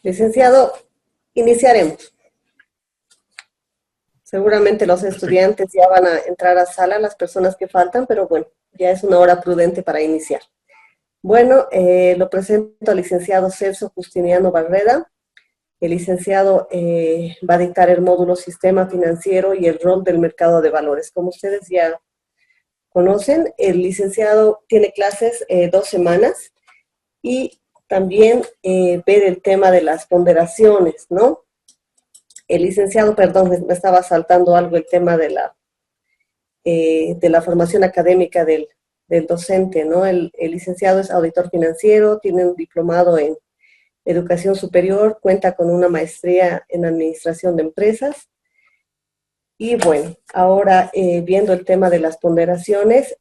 Licenciado, iniciaremos. Seguramente los Perfecto. estudiantes ya van a entrar a sala, las personas que faltan, pero bueno, ya es una hora prudente para iniciar. Bueno, lo presento al licenciado Celso Justiniano Barreda. El licenciado va a dictar el módulo Sistema Financiero y el rol del mercado de valores. Como ustedes ya conocen, el licenciado tiene clases 2 semanas y también ver el tema de las ponderaciones, ¿no? El licenciado, perdón, me estaba saltando algo el tema de la formación académica del docente, ¿no? El licenciado es auditor financiero, tiene un diplomado en educación superior, cuenta con una maestría en administración de empresas. Y bueno, ahora viendo el tema de las ponderaciones,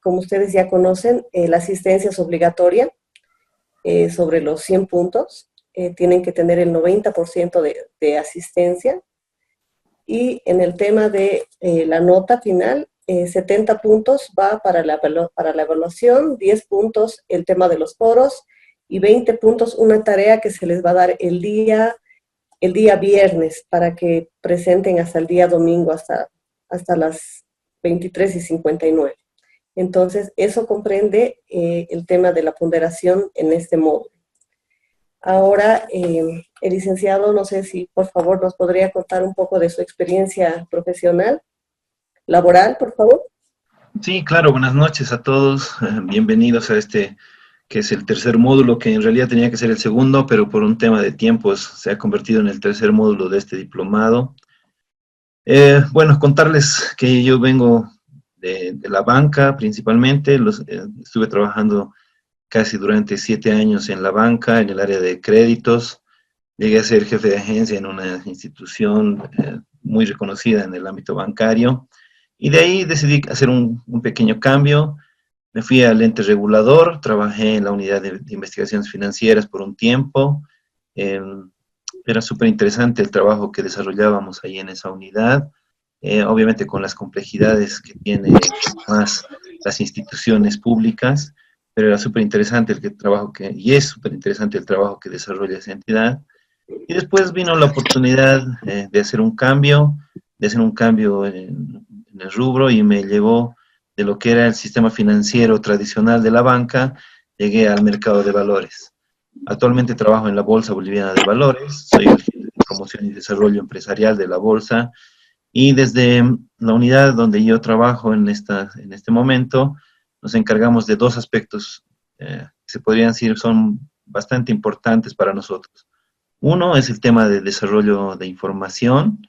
como ustedes ya conocen, la asistencia es obligatoria sobre los 100 puntos. Tienen que tener el 90% de asistencia. Y en el tema de la nota final, 70 puntos va para la evaluación, 10 puntos el tema de los foros y 20 puntos una tarea que se les va a dar el día viernes para que presenten hasta el día domingo, hasta las 23:59. Entonces, eso comprende el tema de la ponderación en este módulo. Ahora, el licenciado, no sé si por favor nos podría contar un poco de su experiencia profesional, laboral, por favor. Sí, claro, buenas noches a todos. Bienvenidos a este, que es el tercer módulo, que en realidad tenía que ser el segundo, pero por un tema de tiempos se ha convertido en el tercer módulo de este diplomado. Bueno, contarles que yo vengo de la banca principalmente. Estuve trabajando casi durante 7 años en la banca, en el área de créditos. Llegué a ser jefe de agencia en una institución muy reconocida en el ámbito bancario. Y de ahí decidí hacer un pequeño cambio. Me fui al ente regulador, trabajé en la unidad de investigaciones financieras por un tiempo. Eh, Era súper interesante el trabajo que desarrollábamos ahí en esa unidad, obviamente con las complejidades que tiene más las instituciones públicas, pero era súper interesante y es súper interesante el trabajo que desarrolla esa entidad. Y después vino la oportunidad de hacer un cambio en el rubro y me llevó de lo que era el sistema financiero tradicional de la banca, llegué al mercado de valores. Actualmente trabajo en la Bolsa Boliviana de Valores, soy el jefe de promoción y desarrollo empresarial de la bolsa y desde la unidad donde yo trabajo en este momento, nos encargamos de dos aspectos que se podrían decir son bastante importantes para nosotros. Uno es el tema de desarrollo de información.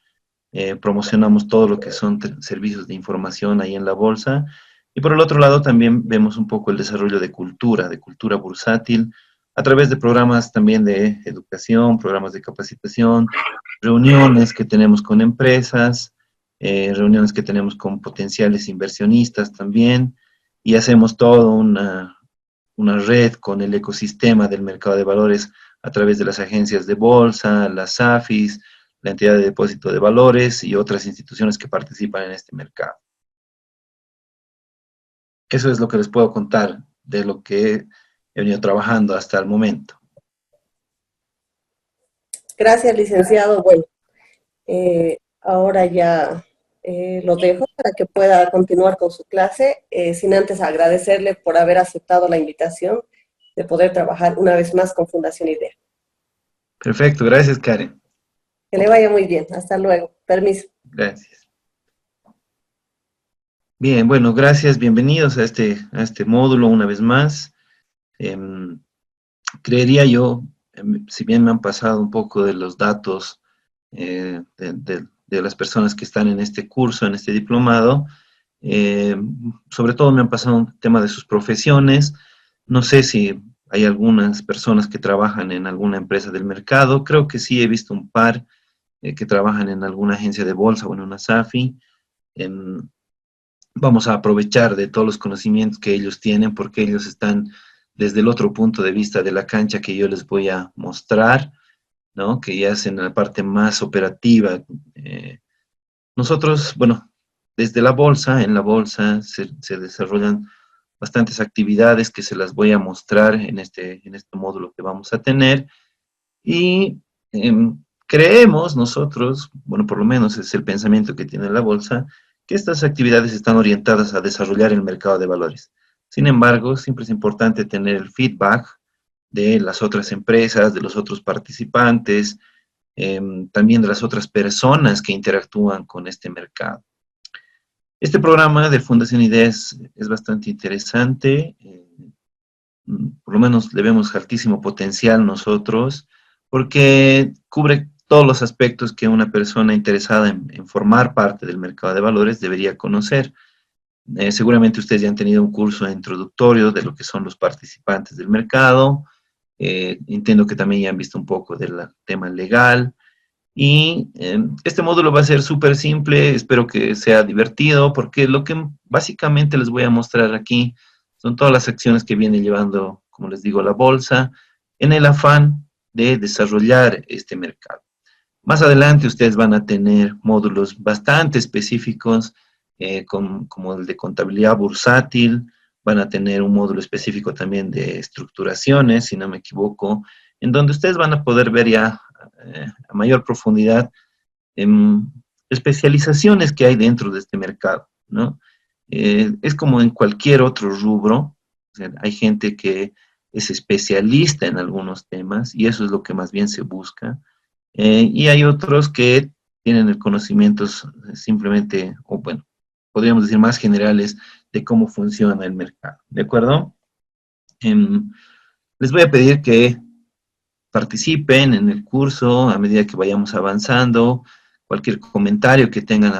Promocionamos todo lo que son servicios de información ahí en la bolsa. Y por el otro lado también vemos un poco el desarrollo de cultura bursátil, a través de programas también de educación, programas de capacitación, reuniones que tenemos con empresas, reuniones que tenemos con potenciales inversionistas también, y hacemos toda una red con el ecosistema del mercado de valores a través de las agencias de bolsa, las AFIs, la entidad de depósito de valores y otras instituciones que participan en este mercado. Eso es lo que les puedo contar de lo que he venido trabajando hasta el momento. Gracias, licenciado. Bueno, ahora ya lo dejo para que pueda continuar con su clase, sin antes agradecerle por haber aceptado la invitación de poder trabajar una vez más con Fundación IDEA. Perfecto, gracias Karen. Que le vaya muy bien. Hasta luego. Permiso. Gracias. Bien, bueno, gracias, bienvenidos a este módulo una vez más. Em, Creería yo, si bien me han pasado un poco de los datos de las personas que están en este curso, en este diplomado, eh, sobre todo me han pasado un tema de sus profesiones. No sé si hay algunas personas que trabajan en alguna empresa del mercado, creo que sí he visto un par que trabajan en alguna agencia de bolsa o en una SAFI. Em, Vamos a aprovechar de todos los conocimientos que ellos tienen porque ellos están desde el otro punto de vista de la cancha que yo les voy a mostrar, ¿no? Que ya es en la parte más operativa. Nosotros, bueno, desde en la bolsa se desarrollan bastantes actividades que se las voy a mostrar en este módulo que vamos a tener. Y creemos nosotros, bueno, por lo menos es el pensamiento que tiene la bolsa, que estas actividades están orientadas a desarrollar el mercado de valores. Sin embargo, siempre es importante tener el feedback de las otras empresas, de los otros participantes, también de las otras personas que interactúan con este mercado. Este programa de Fundación Ideas es bastante interesante, por lo menos le vemos altísimo potencial nosotros, porque cubre todos los aspectos que una persona interesada en formar parte del mercado de valores debería conocer. Seguramente ustedes ya han tenido un curso introductorio de lo que son los participantes del mercado. Entiendo que también ya han visto un poco del tema legal. Y este módulo va a ser súper simple, espero que sea divertido, porque lo que básicamente les voy a mostrar aquí son todas las acciones que viene llevando, como les digo, la bolsa, en el afán de desarrollar este mercado. Más adelante ustedes van a tener módulos bastante específicos, como el de contabilidad bursátil, van a tener un módulo específico también de estructuraciones, si no me equivoco, en donde ustedes van a poder ver ya a mayor profundidad especializaciones que hay dentro de este mercado, ¿no? Es como en cualquier otro rubro, o sea, hay gente que es especialista en algunos temas y eso es lo que más bien se busca. Y hay otros que tienen el conocimiento simplemente, o bueno, podríamos decir más generales de cómo funciona el mercado, ¿de acuerdo? Les voy a pedir que participen en el curso a medida que vayamos avanzando, cualquier comentario que tengan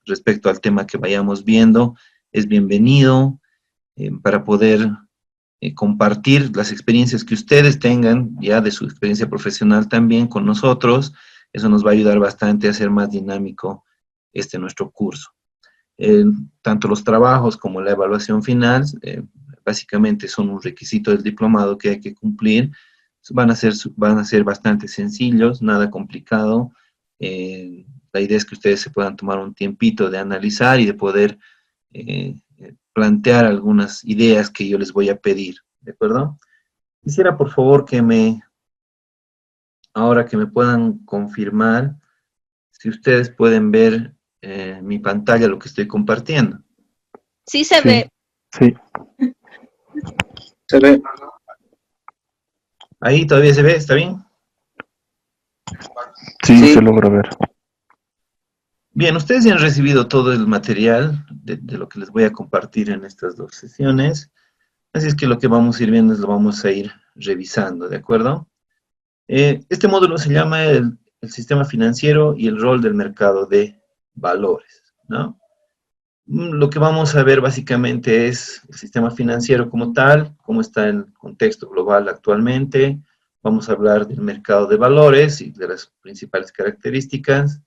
respecto al tema que vayamos viendo es bienvenido para poder compartir las experiencias que ustedes tengan ya de su experiencia profesional también con nosotros. Eso nos va a ayudar bastante a hacer más dinámico nuestro curso. Tanto los trabajos como la evaluación final básicamente son un requisito del diplomado que hay que cumplir. Van a ser bastante sencillos, nada complicado. La idea es que ustedes se puedan tomar un tiempito de analizar y de poder plantear algunas ideas que yo les voy a pedir, ¿de acuerdo? Quisiera, por favor, ahora que me puedan confirmar, si ustedes pueden ver mi pantalla, lo que estoy compartiendo. Sí se ve. Sí. ¿Se ve? ¿Ahí todavía se ve? ¿Está bien? Sí, se logra ver. Bien, ustedes ya han recibido todo el material de lo que les voy a compartir en estas dos sesiones. Así es que lo que vamos a ir viendo es lo vamos a ir revisando, ¿de acuerdo? Este módulo se llama el sistema financiero y el rol del mercado de valores, ¿no? Lo que vamos a ver básicamente es el sistema financiero como tal, cómo está el contexto global actualmente. Vamos a hablar del mercado de valores y de las principales características.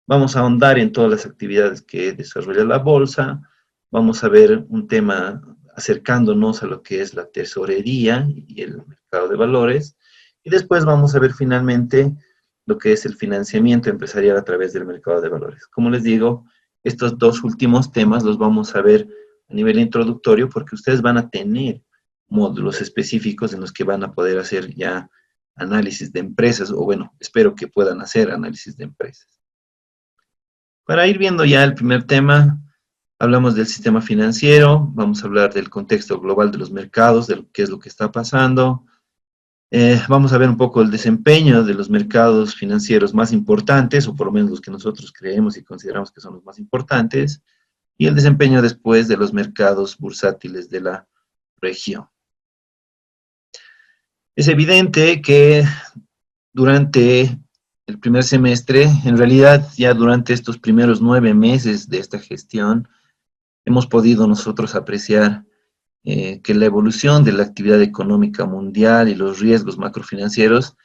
Vamos a ahondar en todas las actividades que desarrolla la bolsa. Vamos a ver un tema acercándonos a lo que es la tesorería y el mercado de valores. Y después vamos a ver finalmente lo que es el financiamiento empresarial a través del mercado de valores. Como les digo, estos dos últimos temas los vamos a ver a nivel introductorio porque ustedes van a tener módulos específicos en los que van a poder hacer ya análisis de empresas, o bueno, espero que puedan hacer análisis de empresas. Para ir viendo ya el primer tema, hablamos del sistema financiero, vamos a hablar del contexto global de los mercados, de qué es lo que está pasando. Vamos a ver un poco el desempeño de los mercados financieros más importantes, o por lo menos los que nosotros creemos y consideramos que son los más importantes, y el desempeño después de los mercados bursátiles de la región. Es evidente que durante el primer semestre, en realidad ya durante estos primeros 9 meses de esta gestión, hemos podido nosotros apreciar que la evolución de la actividad económica mundial y los riesgos macrofinancieros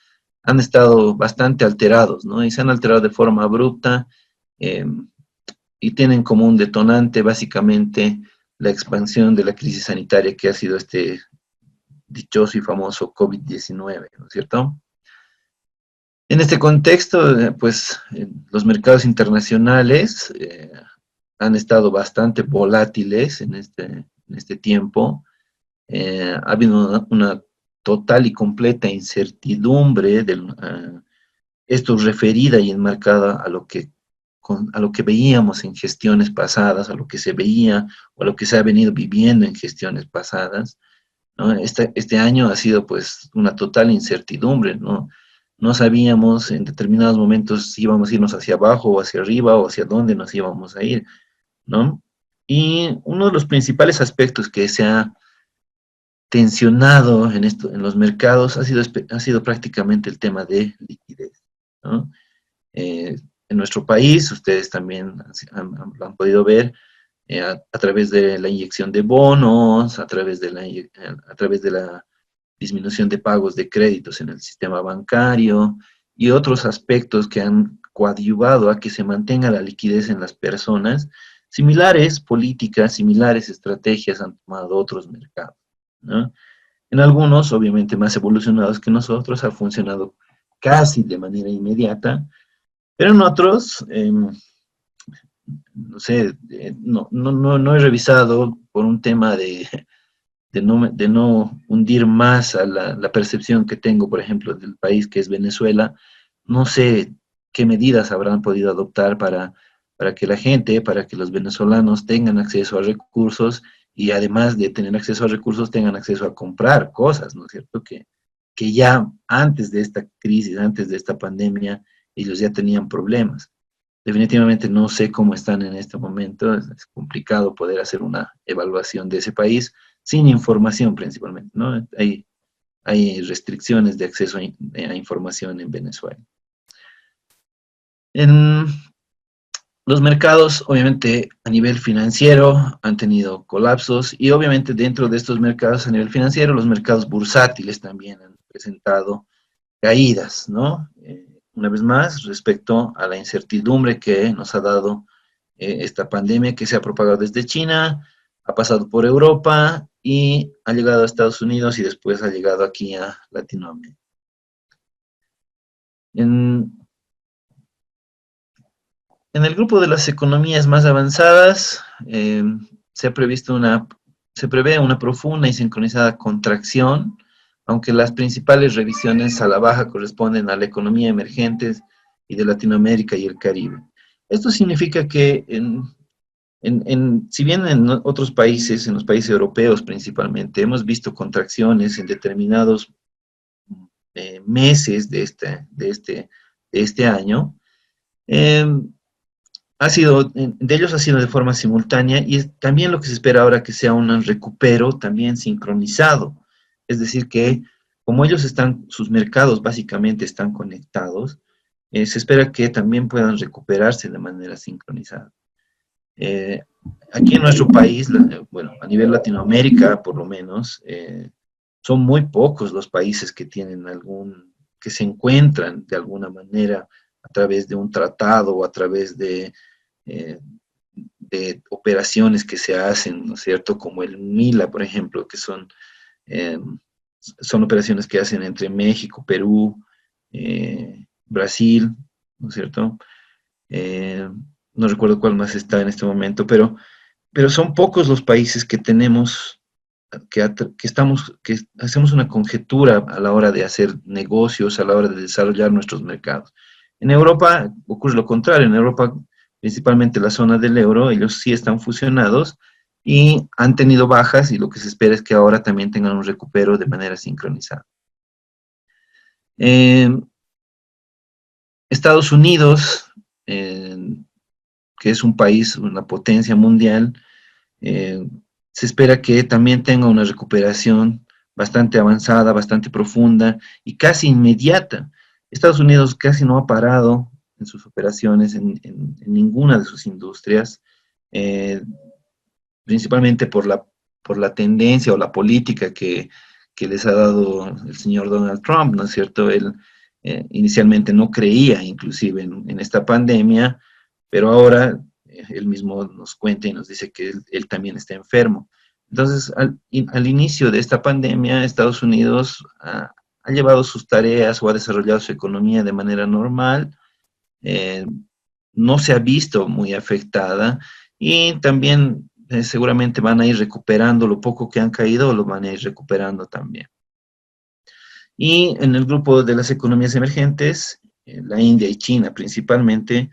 han estado bastante alterados, ¿no? Y se han alterado de forma abrupta y tienen como un detonante básicamente la expansión de la crisis sanitaria que ha sido este dichoso y famoso COVID-19, ¿no es cierto? En este contexto, pues los mercados internacionales han estado bastante volátiles en este tiempo. Ha habido una total y completa incertidumbre, esto referida y enmarcada a lo que veíamos en gestiones pasadas, a lo que se veía o a lo que se ha venido viviendo en gestiones pasadas, ¿no? Este año ha sido pues una total incertidumbre, ¿no? No sabíamos en determinados momentos si íbamos a irnos hacia abajo o hacia arriba o hacia dónde nos íbamos a ir, ¿no? Y uno de los principales aspectos que se ha tensionado en los mercados ha sido prácticamente el tema de liquidez, ¿no? En nuestro país, ustedes también lo han podido ver, a través de la inyección de bonos, a través de la disminución de pagos de créditos en el sistema bancario y otros aspectos que han coadyuvado a que se mantenga la liquidez en las personas. Similares políticas, similares estrategias han tomado otros mercados, ¿no? En algunos, obviamente más evolucionados que nosotros, ha funcionado casi de manera inmediata, pero en otros, no sé, no he revisado por un tema de no hundir más a la percepción que tengo, por ejemplo, del país que es Venezuela. No sé qué medidas habrán podido adoptar para que la gente, para que los venezolanos tengan acceso a recursos y además de tener acceso a recursos, tengan acceso a comprar cosas, ¿no es cierto? Que ya antes de esta crisis, antes de esta pandemia, ellos ya tenían problemas. Definitivamente no sé cómo están en este momento, es complicado poder hacer una evaluación de ese país sin información principalmente, ¿no? Hay restricciones de acceso a información en Venezuela. En los mercados, obviamente, a nivel financiero han tenido colapsos y obviamente dentro de estos mercados a nivel financiero, los mercados bursátiles también han presentado caídas, ¿no? Una vez más, respecto a la incertidumbre que nos ha dado esta pandemia que se ha propagado desde China, ha pasado por Europa y ha llegado a Estados Unidos y después ha llegado aquí a Latinoamérica. En, en el grupo de las economías más avanzadas se prevé una profunda y sincronizada contracción, aunque las principales revisiones a la baja corresponden a la economía emergente y de Latinoamérica y el Caribe. Esto significa que si bien en otros países, en los países europeos principalmente, hemos visto contracciones en determinados meses de este año, eh, de ellos ha sido de forma simultánea y es también lo que se espera ahora que sea un recupero también sincronizado. Es decir, que como sus mercados básicamente están conectados, se espera que también puedan recuperarse de manera sincronizada. Aquí en nuestro país, bueno, a nivel Latinoamérica por lo menos, son muy pocos los países que tienen que se encuentran de alguna manera a través de un tratado o a través de operaciones que se hacen, ¿no es cierto? Como el MILA, por ejemplo, que son operaciones que hacen entre México, Perú, Brasil, ¿no es cierto? No recuerdo cuál más está en este momento, pero son pocos los países que tenemos, que hacemos una conjetura a la hora de hacer negocios, a la hora de desarrollar nuestros mercados. En Europa ocurre lo contrario, en Europa, principalmente la zona del euro, ellos sí están fusionados y han tenido bajas y lo que se espera es que ahora también tengan un recupero de manera sincronizada. Estados Unidos, que es un país, una potencia mundial, se espera que también tenga una recuperación bastante avanzada, bastante profunda y casi inmediata. Estados Unidos casi no ha parado en sus operaciones en ninguna de sus industrias, principalmente por la tendencia o la política que les ha dado el señor Donald Trump, ¿no es cierto? Él inicialmente no creía inclusive en esta pandemia, pero ahora él mismo nos cuenta y nos dice que él también está enfermo. Entonces, al inicio de esta pandemia, Estados Unidos ha llevado sus tareas o ha desarrollado su economía de manera normal, no se ha visto muy afectada y también seguramente van a ir recuperando lo poco que han caído, lo van a ir recuperando también. Y en el grupo de las economías emergentes, la India y China principalmente,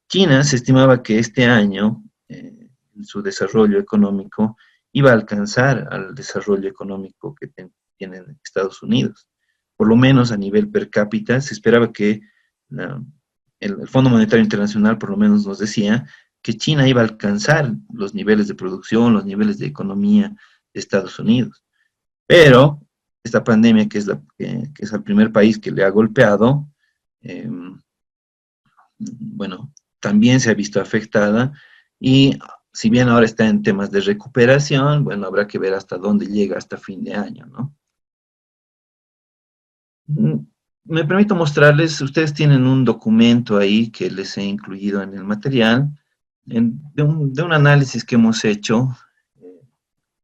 China se estimaba que este año, en su desarrollo económico, iba a alcanzar al desarrollo económico que tienen Estados Unidos. Por lo menos a nivel per cápita, se esperaba que el Fondo Monetario Internacional por lo menos nos decía que China iba a alcanzar los niveles de producción, los niveles de economía de Estados Unidos. Pero esta pandemia, que es el primer país que le ha golpeado, eh, bueno, también se ha visto afectada y si bien ahora está en temas de recuperación, bueno, habrá que ver hasta dónde llega hasta fin de año, ¿no? Me permito mostrarles, ustedes tienen un documento ahí que les he incluido en el material, de un análisis que hemos hecho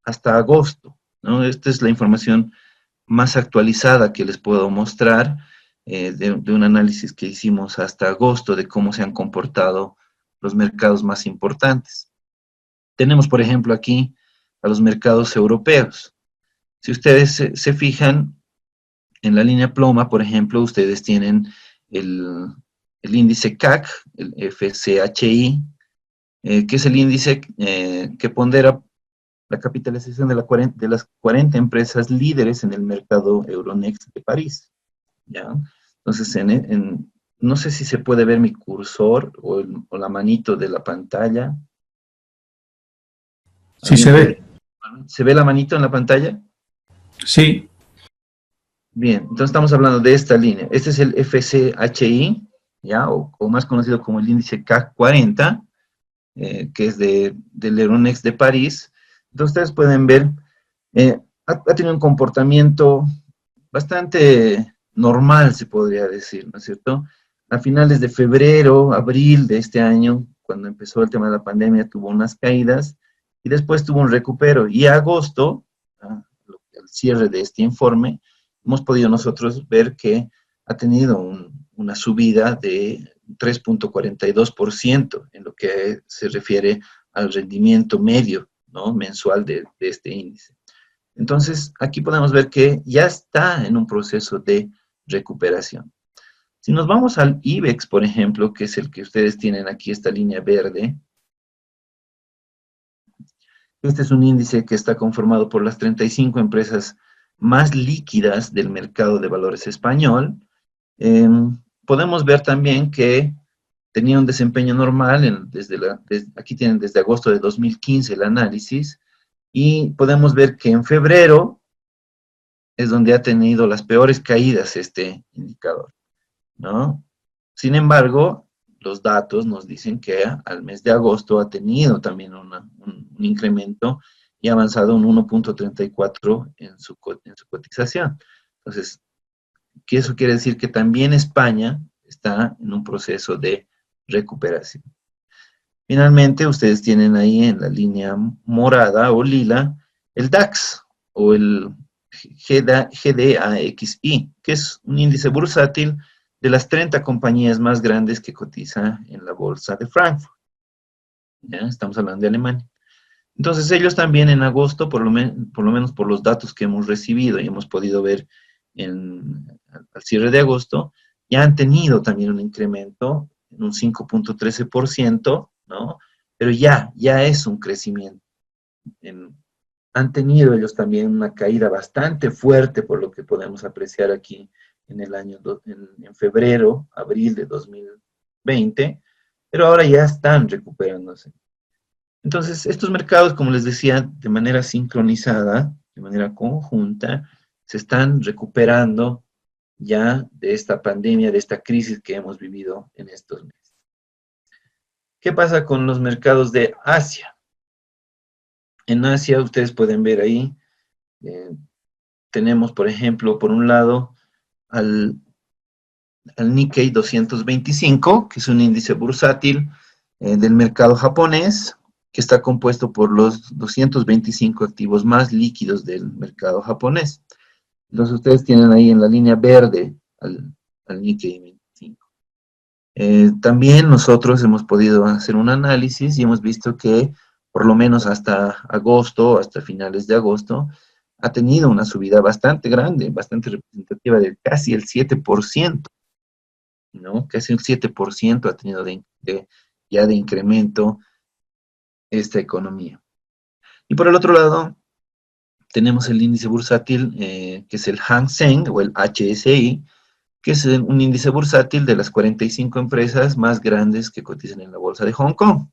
hasta agosto, ¿no? Esta es la información más actualizada que les puedo mostrar, de un análisis que hicimos hasta agosto de cómo se han comportado los mercados más importantes. Tenemos, por ejemplo, aquí a los mercados europeos. Si ustedes se fijan, en la línea ploma, por ejemplo, ustedes tienen el índice CAC, el FCHI, que es el índice que pondera la capitalización de las 40 empresas líderes en el mercado Euronext de París, ¿ya? Entonces, no sé si se puede ver mi cursor o la manito de la pantalla. Sí se ve. ¿Se ve la manito en la pantalla? Sí. Bien, entonces estamos hablando de esta línea. Este es el FCHI, ¿ya? O más conocido como el índice CAC 40, que es del Euronext de París. Entonces ustedes pueden ver, ha tenido un comportamiento bastante normal, se podría decir, ¿no es cierto? A finales de febrero, abril de este año, cuando empezó el tema de la pandemia, tuvo unas caídas y después tuvo un recupero. Y a agosto, al cierre de este informe, hemos podido nosotros ver que ha tenido una subida de 3.42% en lo que se refiere al rendimiento medio, ¿no?, mensual de este índice. Entonces, aquí podemos ver que ya está en un proceso de recuperación. Si nos vamos al IBEX, por ejemplo, que es el que ustedes tienen aquí, esta línea verde, este es un índice que está conformado por las 35 empresas más líquidas del mercado de valores español. Podemos ver también que tenía un desempeño normal, aquí tienen desde agosto de 2015 el análisis, y podemos ver que en febrero es donde ha tenido las peores caídas este indicador, ¿no? Sin embargo, los datos nos dicen que al mes de agosto ha tenido también un incremento y ha avanzado un 1.34 en su cotización. Entonces, ¿qué eso quiere decir? Que también España está en un proceso de recuperación. Finalmente, ustedes tienen ahí en la línea morada o lila el DAX o el GDAXI, que es un índice bursátil de las 30 compañías más grandes que cotiza en la bolsa de Frankfurt. ¿Ya? Estamos hablando de Alemania. Entonces ellos también en agosto, por lo menos por los datos que hemos recibido y hemos podido ver al cierre de agosto, ya han tenido también un incremento en un 5.13%, ¿no? Pero ya es un crecimiento. Han tenido ellos también una caída bastante fuerte, por lo que podemos apreciar aquí en el año, en febrero, abril de 2020, pero ahora ya están recuperándose. Entonces, estos mercados, como les decía, de manera sincronizada, de manera conjunta, se están recuperando ya de esta pandemia, de esta crisis que hemos vivido en estos meses. ¿Qué pasa con los mercados de Asia? En Asia, ustedes pueden ver ahí, tenemos, por ejemplo, por un lado, al Nikkei 225, que es un índice bursátil del mercado japonés, que está compuesto por los 225 activos más líquidos del mercado japonés. Entonces ustedes tienen ahí en la línea verde al Nikkei 25. También nosotros hemos podido hacer un análisis y hemos visto que por lo menos hasta agosto, hasta finales de agosto, ha tenido una subida bastante grande, bastante representativa de casi el 7%, ¿no? Casi un 7% ha tenido ya de incremento esta economía. Y por el otro lado, tenemos el índice bursátil, que es el Hang Seng o el HSI, que es un índice bursátil de las 45 empresas más grandes que cotizan en la bolsa de Hong Kong.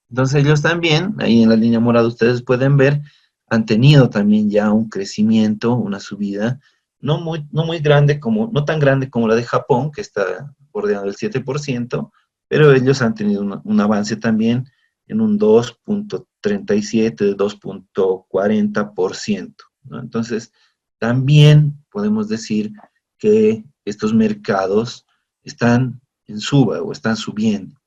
Entonces ellos también, ahí en la línea morada ustedes pueden ver, han tenido también ya un crecimiento, una subida, no muy grande como, no tan grande como la de Japón, que está bordeando el 7%, pero ellos han tenido un avance también en un 2.37, 2.40%, ¿no? Entonces, también podemos decir que estos mercados están en suba o están subiendo.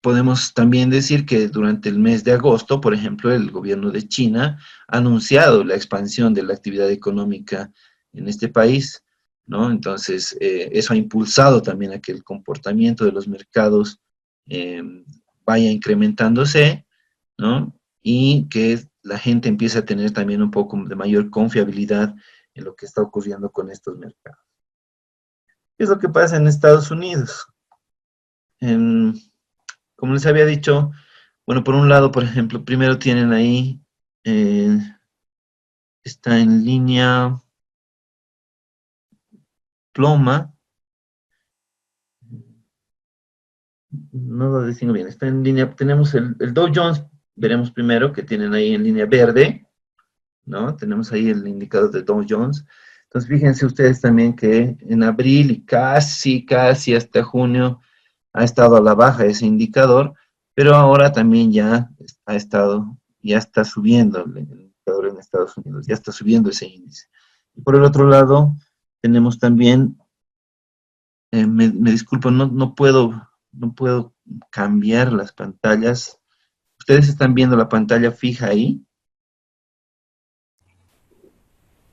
Podemos también decir que durante el mes de agosto, por ejemplo, el gobierno de China ha anunciado la expansión de la actividad económica en este país, ¿no? Entonces, eso ha impulsado también a que el comportamiento de los mercados eh, vaya incrementándose, ¿no? Y que la gente empiece a tener también un poco de mayor confiabilidad en lo que está ocurriendo con estos mercados. ¿Qué es lo que pasa en Estados Unidos? Como les había dicho, bueno, por un lado, por ejemplo, primero tienen ahí, eh, está en línea ploma, no lo decimos bien, está en línea, tenemos el Dow Jones, veremos primero que tienen ahí en línea verde, ¿no? Tenemos ahí el indicador de Dow Jones. Entonces, fíjense ustedes también que en abril y casi hasta junio ha estado a la baja ese indicador, pero ahora también ya está subiendo el indicador en Estados Unidos, ya está subiendo ese índice. Y por el otro lado, tenemos también, me disculpo, no puedo cambiar las pantallas. ¿Ustedes están viendo la pantalla fija ahí?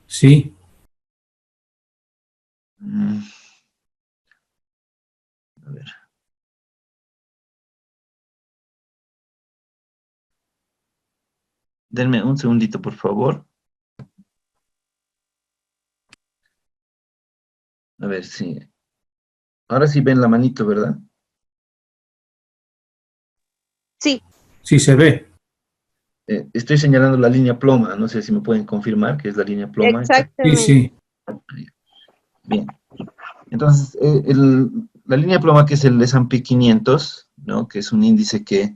Sí. Mm, a ver. Denme un segundito, por favor. A ver si. Ahora sí ven la manito, ¿verdad? Sí, Sí se ve. Estoy señalando la línea ploma. No sé si me pueden confirmar que es la línea ploma esta. Sí, exactamente. sí. Bien. Entonces, la línea ploma, que es el S&P 500, ¿no? Que es un índice que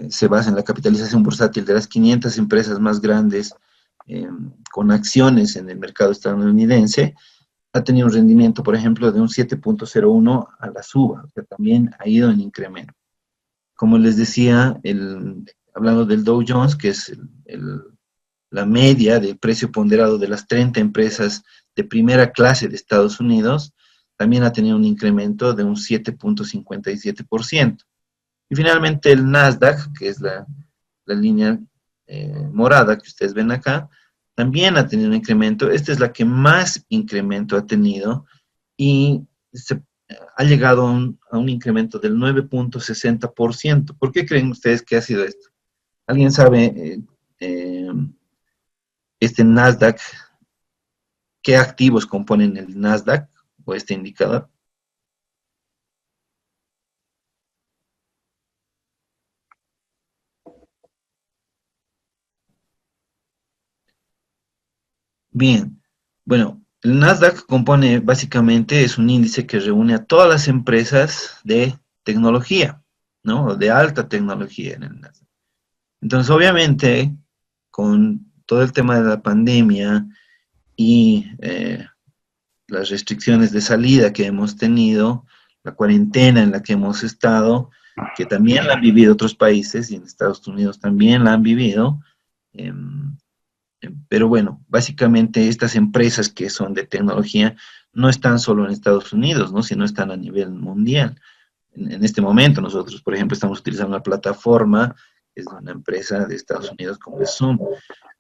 se basa en la capitalización bursátil de las 500 empresas más grandes eh, con acciones en el mercado estadounidense, ha tenido un rendimiento, por ejemplo, de un 7.01 a la suba, que también ha ido en incremento. Como les decía, hablando del Dow Jones, que es la media del precio ponderado de las 30 empresas de primera clase de Estados Unidos, también ha tenido un incremento de un 7.57%. Y finalmente el Nasdaq, que es la línea morada que ustedes ven acá, también ha tenido un incremento. Esta es la que más incremento ha tenido y ha llegado a un incremento del 9.60%. ¿Por qué creen ustedes que ha sido esto? ¿Alguien sabe este Nasdaq, qué activos componen el Nasdaq o este indicador? Bien, bueno, el Nasdaq compone básicamente, es un índice que reúne a todas las empresas de tecnología, ¿no? De alta tecnología en el Nasdaq. Entonces, obviamente, con todo el tema de la pandemia y las restricciones de salida que hemos tenido, la cuarentena en la que hemos estado, que también la han vivido otros países y en Estados Unidos también la han vivido, eh, pero bueno, básicamente estas empresas que son de tecnología no están solo en Estados Unidos, ¿no? Sino están a nivel mundial. En este momento nosotros, por ejemplo, estamos utilizando una plataforma, es una empresa de Estados Unidos como es Zoom,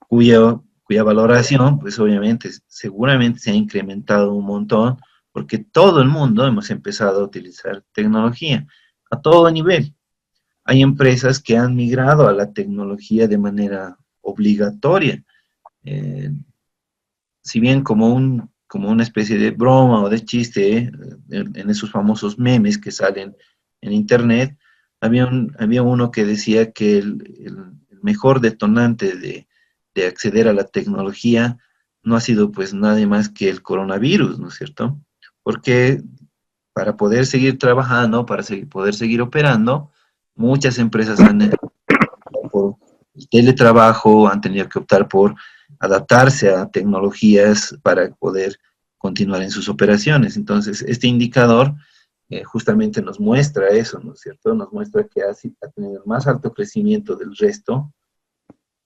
cuya valoración, pues obviamente, seguramente se ha incrementado un montón, porque todo el mundo hemos empezado a utilizar tecnología a todo nivel. Hay empresas que han migrado a la tecnología de manera obligatoria. Si bien como una especie de broma o de chiste, en esos famosos memes que salen en internet, había uno que decía que el mejor detonante de acceder a la tecnología no ha sido pues nada más que el coronavirus, ¿no es cierto? Porque para poder seguir trabajando, poder seguir operando, muchas empresas han optado por el teletrabajo, han tenido que optar por adaptarse a tecnologías para poder continuar en sus operaciones. Entonces, este indicador justamente nos muestra eso, ¿no es cierto? Nos muestra que ha tenido el más alto crecimiento del resto,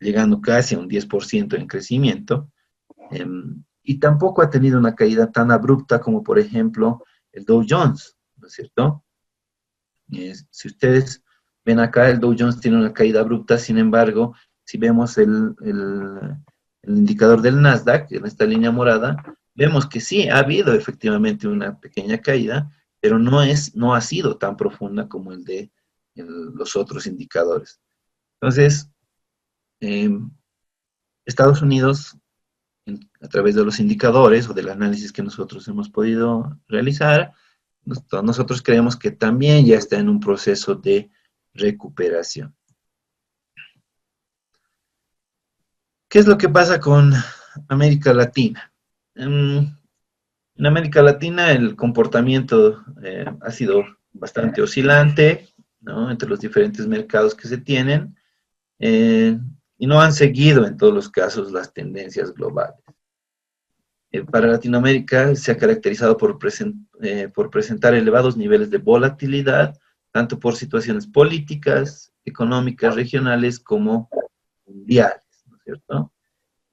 llegando casi a un 10% en crecimiento, y tampoco ha tenido una caída tan abrupta como, por ejemplo, el Dow Jones, ¿no es cierto? Si ustedes ven acá, el Dow Jones tiene una caída abrupta, sin embargo, si vemos el indicador del Nasdaq, en esta línea morada, vemos que sí, ha habido efectivamente una pequeña caída, pero no ha sido tan profunda como el de los otros indicadores. Entonces, Estados Unidos, a través de los indicadores o del análisis que nosotros hemos podido realizar, nosotros creemos que también ya está en un proceso de recuperación. ¿Qué es lo que pasa con América Latina? En América Latina el comportamiento ha sido bastante oscilante, ¿no?, entre los diferentes mercados que se tienen, y no han seguido en todos los casos las tendencias globales. Para Latinoamérica se ha caracterizado por presentar elevados niveles de volatilidad, tanto por situaciones políticas, económicas, regionales, como mundiales, ¿no es cierto?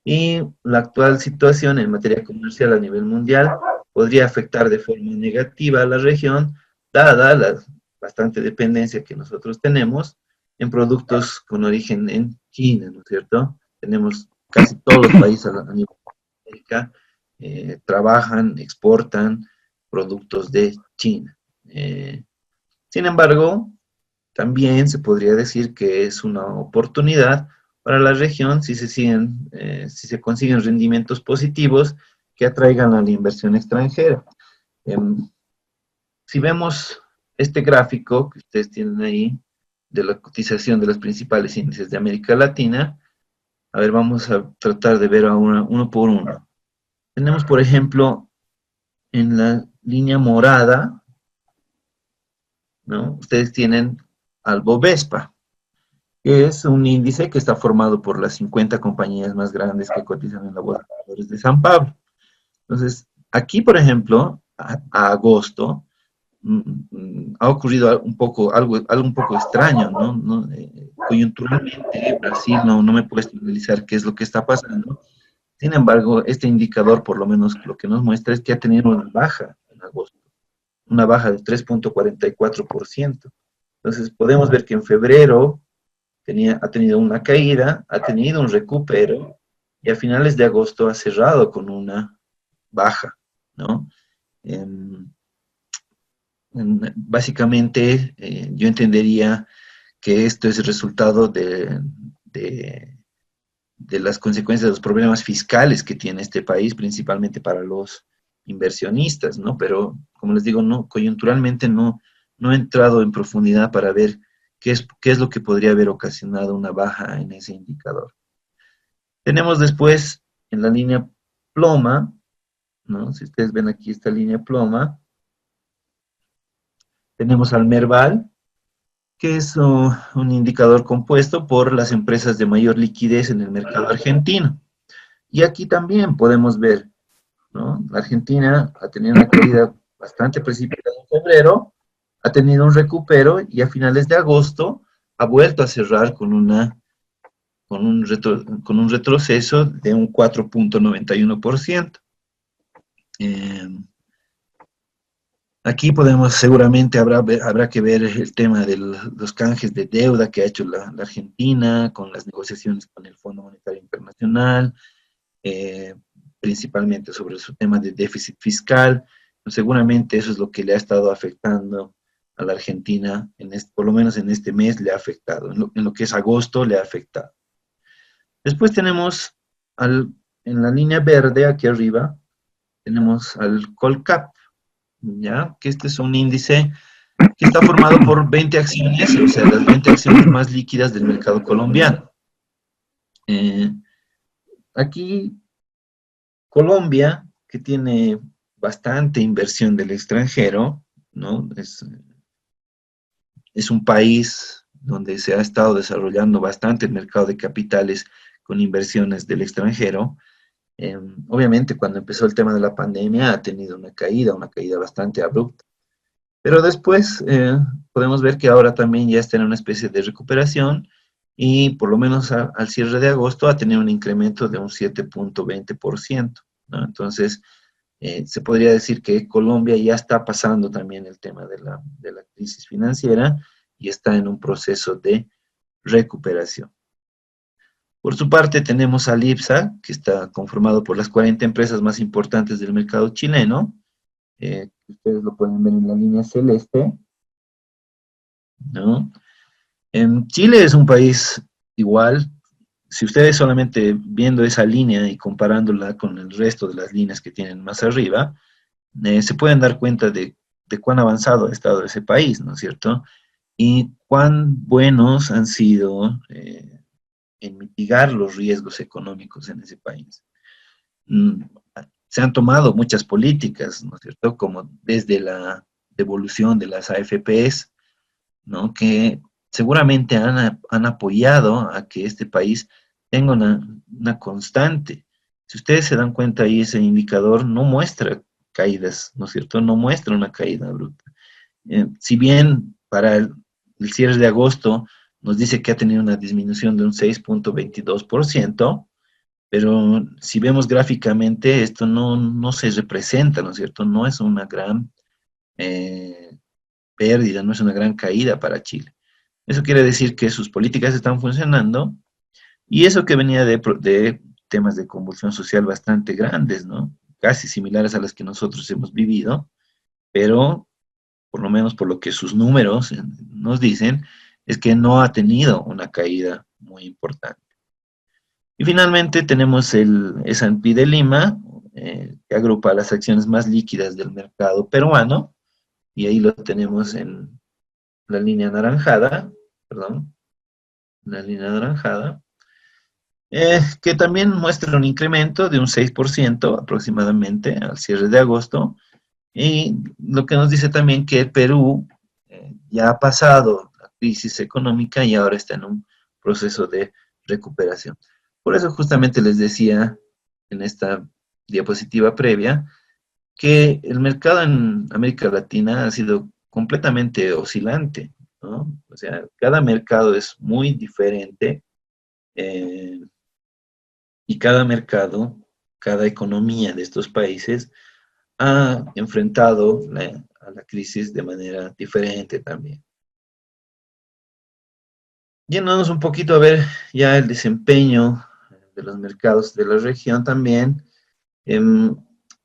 Y la actual situación en materia comercial a nivel mundial podría afectar de forma negativa a la región, dada la bastante dependencia que nosotros tenemos en productos con origen en China, ¿no es cierto? Tenemos casi todos los países a nivel de América trabajan, exportan productos de China. Sin embargo, también se podría decir que es una oportunidad para la región si si se consiguen rendimientos positivos que atraigan a la inversión extranjera. Si vemos este gráfico que ustedes tienen ahí de la cotización de los principales índices de América Latina, a ver, vamos a tratar de ver uno por uno. Tenemos, por ejemplo, en la línea morada, ¿no?, ustedes tienen al Bovespa, que es un índice que está formado por las 50 compañías más grandes que cotizan en la Bolsa de Valores de San Pablo. Entonces, aquí, por ejemplo, a agosto, ha ocurrido algo un poco extraño, ¿no? Coyunturalmente, Brasil no me he puesto a analizar qué es lo que está pasando. Sin embargo, este indicador, por lo menos lo que nos muestra es que ha tenido una baja en agosto, una baja del 3.44%. Entonces, podemos ver que en febrero ha tenido una caída, ha tenido un recupero, y a finales de agosto ha cerrado con una baja, ¿no? Básicamente, yo entendería que esto es el resultado de las consecuencias de los problemas fiscales que tiene este país, principalmente para los inversionistas, ¿no? Pero, como les digo, coyunturalmente no he entrado en profundidad para ver qué es lo que podría haber ocasionado una baja en ese indicador. Tenemos después en la línea ploma, ¿no? Si ustedes ven aquí esta línea ploma, tenemos al Merval, que es un indicador compuesto por las empresas de mayor liquidez en el mercado argentino. Y aquí también podemos ver, ¿no?, la Argentina ha tenido una caída bastante precipitada en febrero, ha tenido un recupero y a finales de agosto ha vuelto a cerrar con un retroceso de un 4.91%. Aquí seguramente habrá que ver el tema de los canjes de deuda que ha hecho la Argentina con las negociaciones con el Fondo Monetario Internacional, principalmente sobre su tema de déficit fiscal. Seguramente eso es lo que le ha estado afectando a la Argentina, por lo menos en este mes le ha afectado, en lo que es agosto le ha afectado. Después tenemos en la línea verde, aquí arriba, tenemos al Colcap, ¿ya? Que este es un índice que está formado por 20 acciones, o sea, las 20 acciones más líquidas del mercado colombiano. Aquí, Colombia, que tiene bastante inversión del extranjero, ¿no? Es un país donde se ha estado desarrollando bastante el mercado de capitales con inversiones del extranjero. Obviamente, cuando empezó el tema de la pandemia, ha tenido una caída bastante abrupta. Pero después podemos ver que ahora también ya está en una especie de recuperación y por lo menos al cierre de agosto ha tenido un incremento de un 7.20%, ¿no? Entonces, se podría decir que Colombia ya está pasando también el tema de la crisis financiera y está en un proceso de recuperación. Por su parte, tenemos al IPSA, que está conformado por las 40 empresas más importantes del mercado chileno. Ustedes lo pueden ver en la línea celeste, ¿no? En Chile es un país igual. Si ustedes solamente viendo esa línea y comparándola con el resto de las líneas que tienen más arriba, se pueden dar cuenta de cuán avanzado ha estado ese país, ¿no es cierto? Y cuán buenos han sido en mitigar los riesgos económicos en ese país. Mm, Se han tomado muchas políticas, ¿no es cierto? Como desde la devolución de las AFPs, ¿no? Que seguramente han apoyado a que este país tenga una constante. Si ustedes se dan cuenta ahí, ese indicador no muestra caídas, ¿no es cierto? No muestra una caída bruta. Si bien para el cierre de agosto nos dice que ha tenido una disminución de un 6.22%, pero si vemos gráficamente, esto no se representa, ¿no es cierto? No es una gran pérdida, no es una gran caída para Chile. Eso quiere decir que sus políticas están funcionando y eso que venía de temas de convulsión social bastante grandes, ¿no? Casi similares a las que nosotros hemos vivido, pero por lo menos por lo que sus números nos dicen, es que no ha tenido una caída muy importante. Y finalmente tenemos el S&P de Lima, que agrupa las acciones más líquidas del mercado peruano, y ahí lo tenemos en la línea anaranjada, perdón, la línea anaranjada, que también muestra un incremento de un 6% aproximadamente al cierre de agosto, y lo que nos dice también que Perú ya ha pasado la crisis económica y ahora está en un proceso de recuperación. Por eso justamente les decía en esta diapositiva previa que el mercado en América Latina ha sido completamente oscilante, ¿no? O sea, cada mercado es muy diferente eh, y cada mercado, cada economía de estos países ha enfrentado a la crisis de manera diferente también. Yéndonos un poquito a ver ya el desempeño de los mercados de la región también.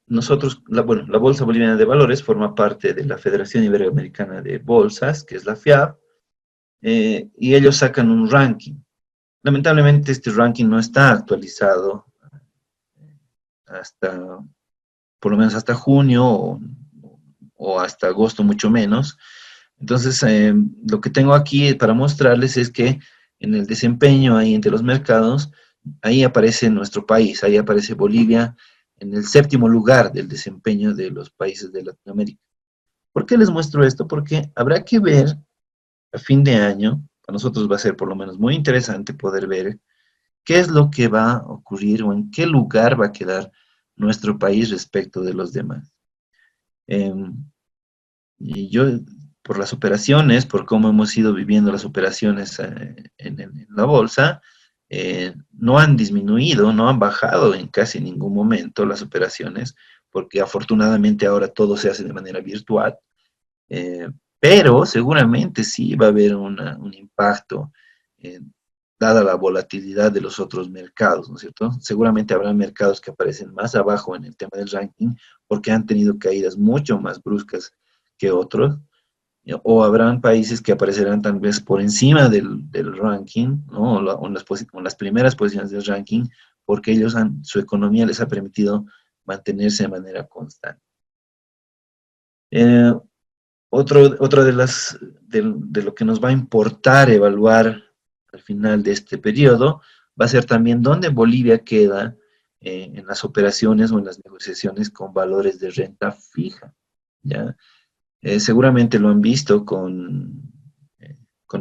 Nosotros, bueno, la Bolsa Boliviana de Valores forma parte de la Federación Iberoamericana de Bolsas, que es la FIAB, y ellos sacan un ranking. Lamentablemente este ranking no está actualizado hasta, por lo menos hasta junio o hasta agosto mucho menos. Entonces, lo que tengo aquí para mostrarles es que en el desempeño ahí entre los mercados, ahí aparece nuestro país, ahí aparece Bolivia en el 7º lugar del desempeño de los países de Latinoamérica. ¿Por qué les muestro esto? Porque habrá que ver a fin de año, para nosotros va a ser por lo menos muy interesante poder ver qué es lo que va a ocurrir o en qué lugar va a quedar nuestro país respecto de los demás. Y yo, por las operaciones, por cómo hemos ido viviendo las operaciones en la bolsa, no han disminuido, no han bajado en casi ningún momento las operaciones, porque afortunadamente ahora todo se hace de manera virtual, pero seguramente sí va a haber un impacto, eh, dada la volatilidad de los otros mercados, ¿no es cierto? Seguramente habrá mercados que aparecen más abajo en el tema del ranking, porque han tenido caídas mucho más bruscas que otros, o habrán países que aparecerán tal vez por encima del ranking, ¿no? O las primeras posiciones del ranking, porque su economía les ha permitido mantenerse de manera constante. Eh, otra de lo que nos va a importar evaluar al final de este periodo va a ser también dónde Bolivia queda en las operaciones o en las negociaciones con valores de renta fija, ¿ya? Seguramente lo han visto en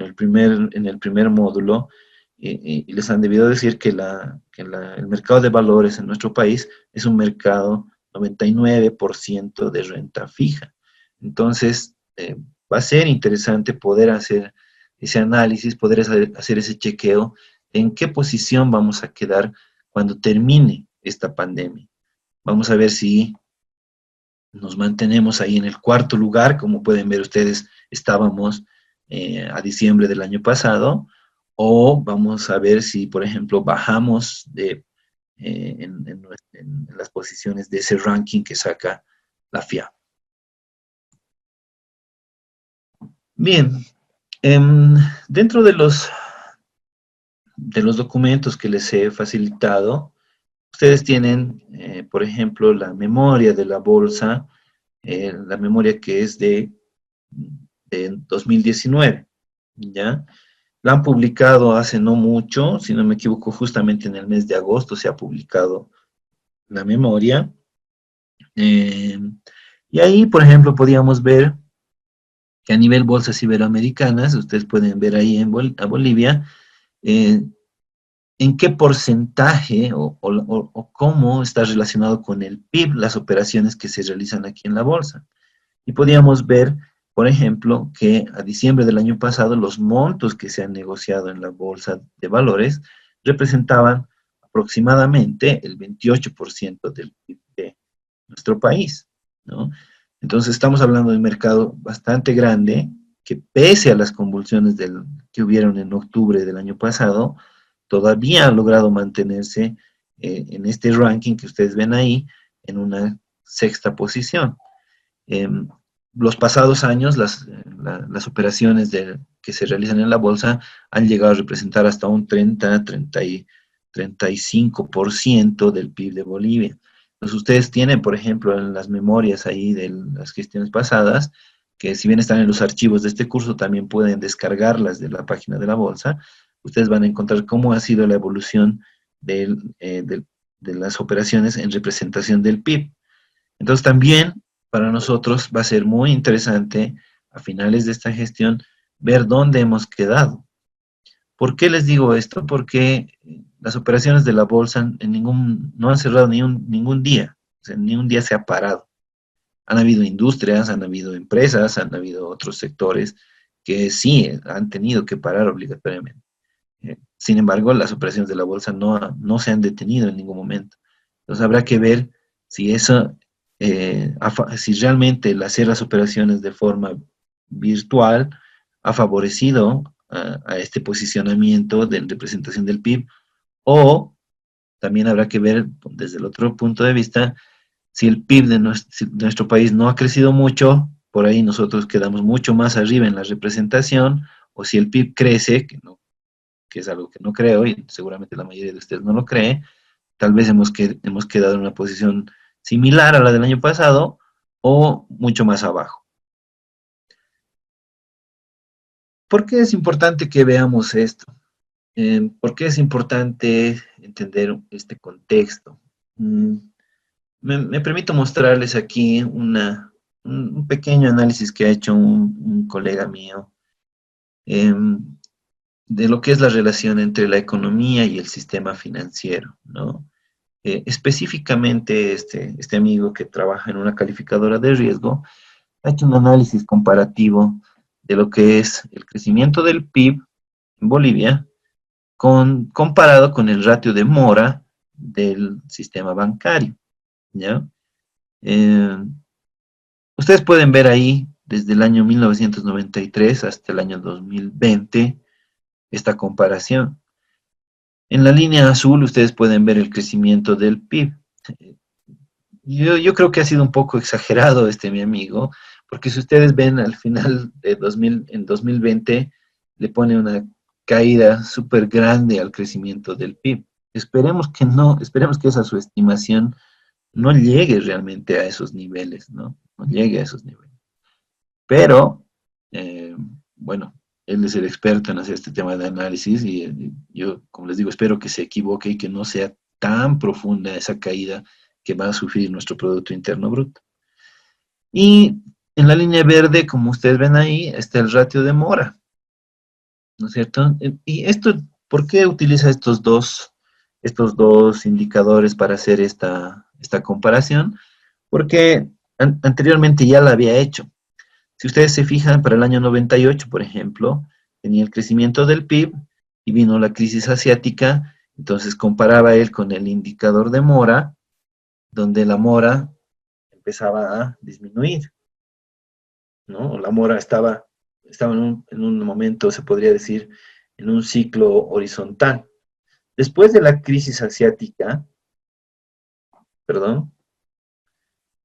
el primer módulo y les han debido decir que el mercado de valores en nuestro país es un mercado 99% de renta fija. Entonces, va a ser interesante poder hacer ese análisis, poder hacer ese chequeo en qué posición vamos a quedar cuando termine esta pandemia. Vamos a ver si nos mantenemos ahí en el cuarto lugar, como pueden ver ustedes, estábamos a diciembre del año pasado, o vamos a ver si, por ejemplo, bajamos en las posiciones de ese ranking que saca la FIA. Bien, dentro de los documentos que les he facilitado, ustedes tienen, por ejemplo, la memoria de la bolsa, la memoria que es de 2019, ¿ya? La han publicado hace no mucho, si no me equivoco, justamente en el mes de agosto se ha publicado la memoria. Y ahí, por ejemplo, podíamos ver que a nivel bolsas iberoamericanas, ustedes pueden ver ahí a Bolivia, en qué porcentaje o cómo está relacionado con el PIB las operaciones que se realizan aquí en la bolsa. Y podíamos ver, por ejemplo, que a diciembre del año pasado los montos que se han negociado en la bolsa de valores representaban aproximadamente el 28% del PIB de nuestro país, ¿no? Entonces estamos hablando de un mercado bastante grande que pese a las convulsiones que hubieron en octubre del año pasado, todavía ha logrado mantenerse en este ranking que ustedes ven ahí en una sexta posición. Los pasados años, las operaciones que se realizan en la bolsa han llegado a representar hasta un 35% del PIB de Bolivia. Entonces ustedes tienen, por ejemplo, en las memorias ahí de las gestiones pasadas, que si bien están en los archivos de este curso, también pueden descargarlas de la página de la bolsa. Ustedes van a encontrar cómo ha sido la evolución de las operaciones en representación del PIB. Entonces también para nosotros va a ser muy interesante a finales de esta gestión ver dónde hemos quedado. ¿Por qué les digo esto? Porque las operaciones de la bolsa no han cerrado ningún día, o sea, ni un día se ha parado. Han habido industrias, han habido empresas, han habido otros sectores que sí han tenido que parar obligatoriamente. Sin embargo, las operaciones de la bolsa no se han detenido en ningún momento. Entonces habrá que ver si si realmente el hacer las operaciones de forma virtual ha favorecido a este posicionamiento de representación del PIB, o también habrá que ver desde el otro punto de vista si el PIB de nuestro país no ha crecido mucho, por ahí nosotros quedamos mucho más arriba en la representación, o si el PIB crece, que es algo que no creo y seguramente la mayoría de ustedes no lo cree, tal vez hemos quedado en una posición similar a la del año pasado o mucho más abajo. ¿Por qué es importante que veamos esto? ¿Por qué es importante entender este contexto? Me permito mostrarles aquí un pequeño análisis que ha hecho un colega mío de lo que es la relación entre la economía y el sistema financiero, ¿no? Específicamente este amigo que trabaja en una calificadora de riesgo ha hecho un análisis comparativo de lo que es el crecimiento del PIB en Bolivia comparado con el ratio de mora del sistema bancario, ¿ya? Ustedes pueden ver ahí desde el año 1993 hasta el año 2020 esta comparación. En la línea azul ustedes pueden ver el crecimiento del PIB. Yo creo que ha sido un poco exagerado mi amigo, Porque si ustedes ven al final de 2020, le pone una caída súper grande al crecimiento del PIB. Esperemos que no, esperemos que esa su estimación no llegue realmente a esos niveles, ¿no? No llegue a esos niveles. Pero, eh, bueno, él es el experto en hacer este tema de análisis y yo, como les digo, espero que se equivoque y que no sea tan profunda esa caída que va a sufrir nuestro Producto Interno Bruto. Y en la línea verde, como ustedes ven ahí, está el ratio de mora, ¿no es cierto? Y esto, ¿por qué utiliza estos dos indicadores para hacer esta comparación? Porque anteriormente ya la había hecho. Si ustedes se fijan, para el año 98, por ejemplo, tenía el crecimiento del PIB y vino la crisis asiática, entonces comparaba él con el indicador de mora, donde la mora empezaba a disminuir, ¿no? La mora estaba en un momento, se podría decir, en un ciclo horizontal. Después de la crisis asiática, perdón,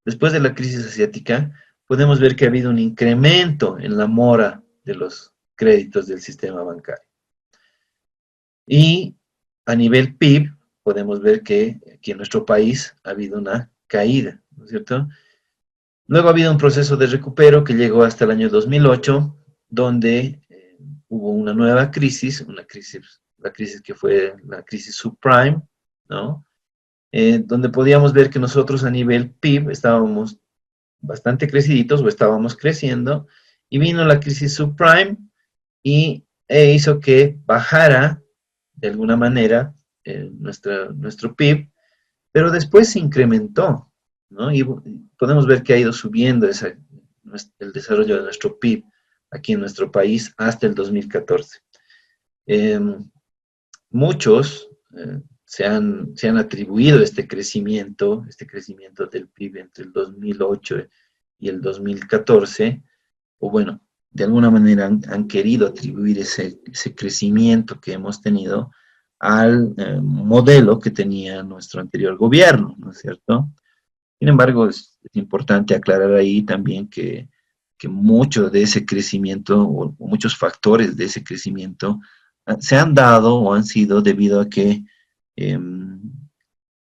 después de la crisis asiática, podemos ver que ha habido un incremento en la mora de los créditos del sistema bancario. Y a nivel PIB, podemos ver que aquí en nuestro país ha habido una caída, ¿no es cierto? Luego ha habido un proceso de recupero que llegó hasta el año 2008, donde hubo una nueva crisis, la crisis que fue la crisis subprime, ¿no? Donde podíamos ver que nosotros a nivel PIB estábamos bastante creciditos o estábamos creciendo, y vino la crisis subprime e hizo que bajara de alguna manera nuestro PIB, pero después se incrementó, ¿no? Y podemos ver que ha ido subiendo el desarrollo de nuestro PIB aquí en nuestro país hasta el 2014. Eh, muchos se han atribuido este crecimiento del PIB entre el 2008 y el 2014, o bueno, de alguna manera han querido atribuir ese crecimiento que hemos tenido al modelo que tenía nuestro anterior gobierno, ¿no es cierto? Sin embargo, es importante aclarar ahí también que mucho de ese crecimiento o muchos factores de ese crecimiento se han dado o han sido debido a que eh,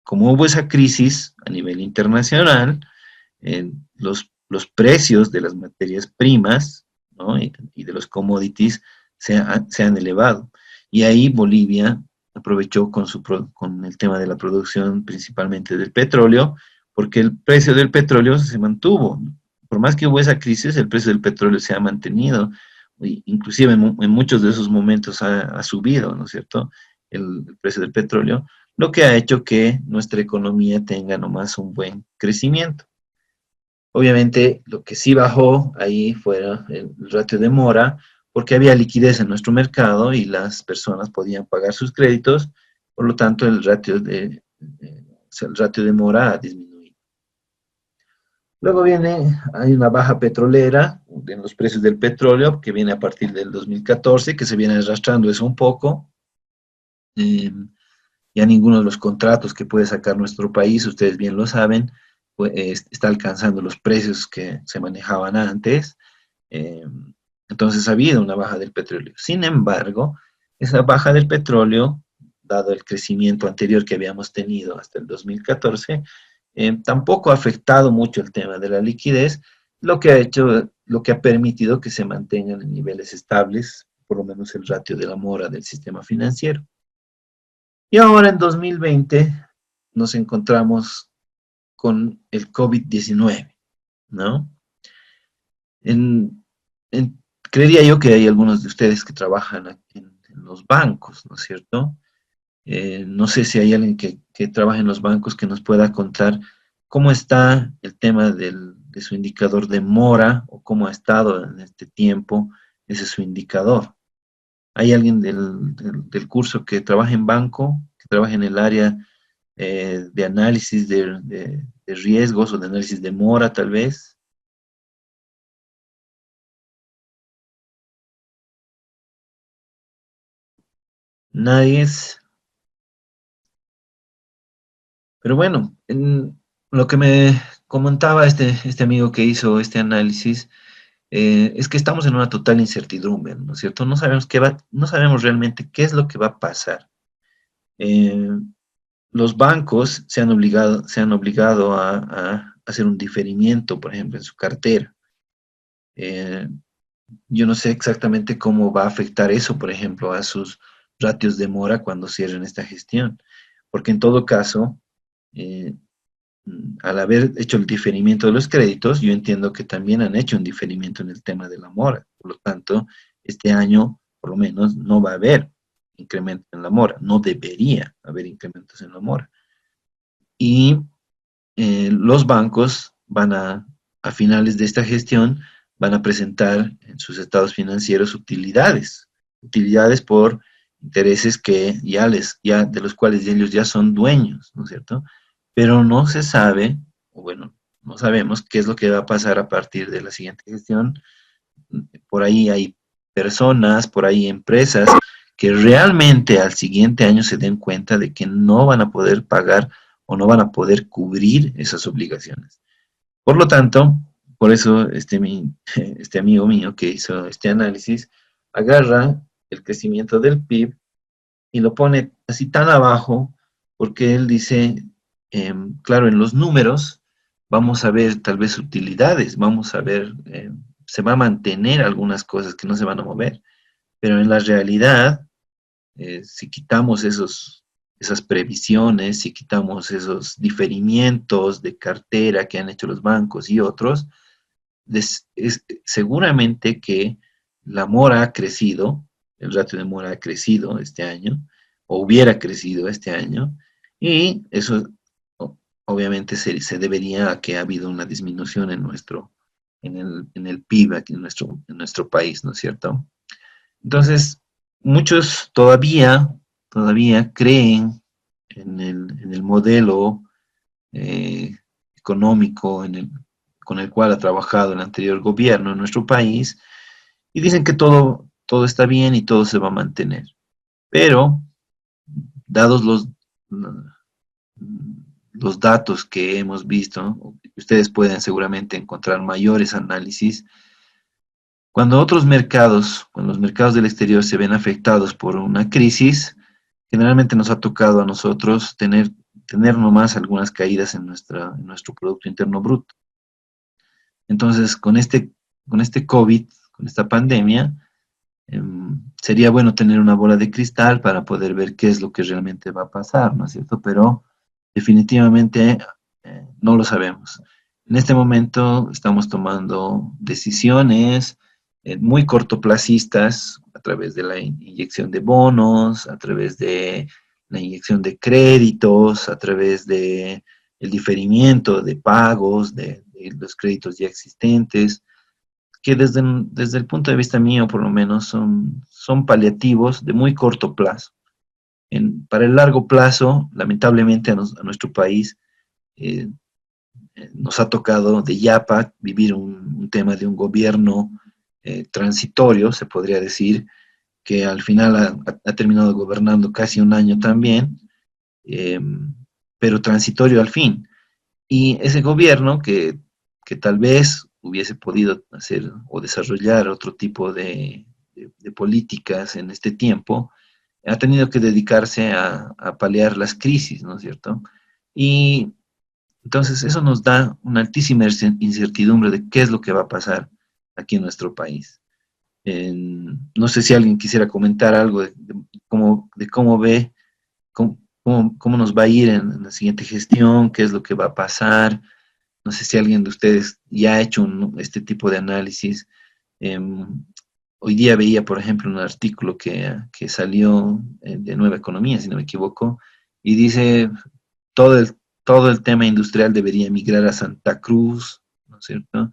como hubo esa crisis a nivel internacional, los precios de las materias primas, ¿no? y de los commodities se han elevado. Y ahí Bolivia aprovechó con el tema de la producción principalmente del petróleo, porque el precio del petróleo se mantuvo. Por más que hubo esa crisis, el precio del petróleo se ha mantenido, inclusive en muchos de esos momentos ha subido, ¿no es cierto? El precio del petróleo, lo que ha hecho que nuestra economía tenga nomás un buen crecimiento. Obviamente, lo que sí bajó ahí fue el ratio de mora, porque había liquidez en nuestro mercado y las personas podían pagar sus créditos, por lo tanto, el ratio de mora ha disminuido. Luego hay una baja petrolera en los precios del petróleo, que viene a partir del 2014, que se viene arrastrando eso un poco. Ya ninguno de los contratos que puede sacar nuestro país, ustedes bien lo saben, pues, está alcanzando los precios que se manejaban antes. Eh, entonces ha habido una baja del petróleo. Sin embargo, esa baja del petróleo, dado el crecimiento anterior que habíamos tenido hasta el 2014, tampoco ha afectado mucho el tema de la liquidez, lo que ha permitido que se mantengan en niveles estables, por lo menos el ratio de la mora del sistema financiero. Y ahora en 2020 nos encontramos con el COVID-19, ¿no? En, creería yo que hay algunos de ustedes que trabajan en los bancos, ¿no es cierto? No sé si hay alguien que trabaja en los bancos que nos pueda contar cómo está el tema de su indicador de mora o cómo ha estado en este tiempo ese su indicador. ¿Hay alguien del curso que trabaja en banco, que trabaja en el área de análisis de riesgos o de análisis de mora, tal vez? Nadie es. Pero bueno, lo que comentaba este amigo que hizo este análisis, es que estamos en una total incertidumbre, ¿no es cierto? No sabemos realmente qué es lo que va a pasar. Eh, los bancos se han obligado a hacer un diferimiento, por ejemplo, en su cartera. Eh, yo no sé exactamente cómo va a afectar eso, por ejemplo, a sus ratios de mora cuando cierren esta gestión, porque en todo caso, eh, al haber hecho el diferimiento de los créditos, yo entiendo que también han hecho un diferimiento en el tema de la mora. Por lo tanto, este año, por lo menos, no va a haber incremento en la mora, no debería haber incrementos en la mora. Y los bancos a finales de esta gestión, van a presentar en sus estados financieros utilidades por intereses que de los cuales ellos ya son dueños, ¿no es cierto? Pero no se sabe, o bueno, no sabemos qué es lo que va a pasar a partir de la siguiente gestión. Por ahí hay personas, por ahí empresas que realmente al siguiente año se den cuenta de que no van a poder pagar o no van a poder cubrir esas obligaciones. Por lo tanto, por eso este amigo mío que hizo este análisis agarra el crecimiento del PIB y lo pone así tan abajo porque él dice, claro, en los números vamos a ver tal vez utilidades, vamos a ver, se va a mantener algunas cosas que no se van a mover, pero en la realidad, si quitamos esas previsiones, si quitamos esos diferimientos de cartera que han hecho los bancos y otros, seguramente que la mora ha crecido, el ratio de mora ha crecido este año, o hubiera crecido este año, y eso obviamente se debería a que ha habido una disminución en el PIB aquí en nuestro país, ¿no es cierto? Entonces, muchos todavía creen en el modelo eh, económico con el cual ha trabajado el anterior gobierno en nuestro país y dicen que todo está bien y todo se va a mantener. Pero, dados los datos que hemos visto, ustedes pueden seguramente encontrar mayores análisis. Cuando los mercados del exterior se ven afectados por una crisis, generalmente nos ha tocado a nosotros tener nomás algunas caídas en nuestro Producto Interno Bruto. Entonces, con este COVID, con esta pandemia, sería bueno tener una bola de cristal para poder ver qué es lo que realmente va a pasar, ¿no es cierto? Pero definitivamente no lo sabemos. En este momento estamos tomando decisiones muy cortoplacistas a través de la inyección de bonos, a través de la inyección de créditos, a través de el diferimiento de pagos de los créditos ya existentes, que desde el punto de vista mío, por lo menos, son paliativos de muy corto plazo. Para el largo plazo, lamentablemente a nuestro país eh, nos ha tocado de yapa vivir un tema de un gobierno transitorio, se podría decir, que al final ha terminado gobernando casi un año también, eh, pero transitorio al fin. Y ese gobierno que tal vez hubiese podido hacer o desarrollar otro tipo de políticas en este tiempo, ha tenido que dedicarse a paliar las crisis, ¿no es cierto? Y entonces eso nos da una altísima incertidumbre de qué es lo que va a pasar aquí en nuestro país. No sé si alguien quisiera comentar algo de cómo ve, cómo nos va a ir en la siguiente gestión, qué es lo que va a pasar. No sé si alguien de ustedes ya ha hecho este tipo de análisis. Hoy día veía, por ejemplo, un artículo que salió de Nueva Economía, si no me equivoco, y dice todo todo el tema industrial debería migrar a Santa Cruz, ¿no es cierto?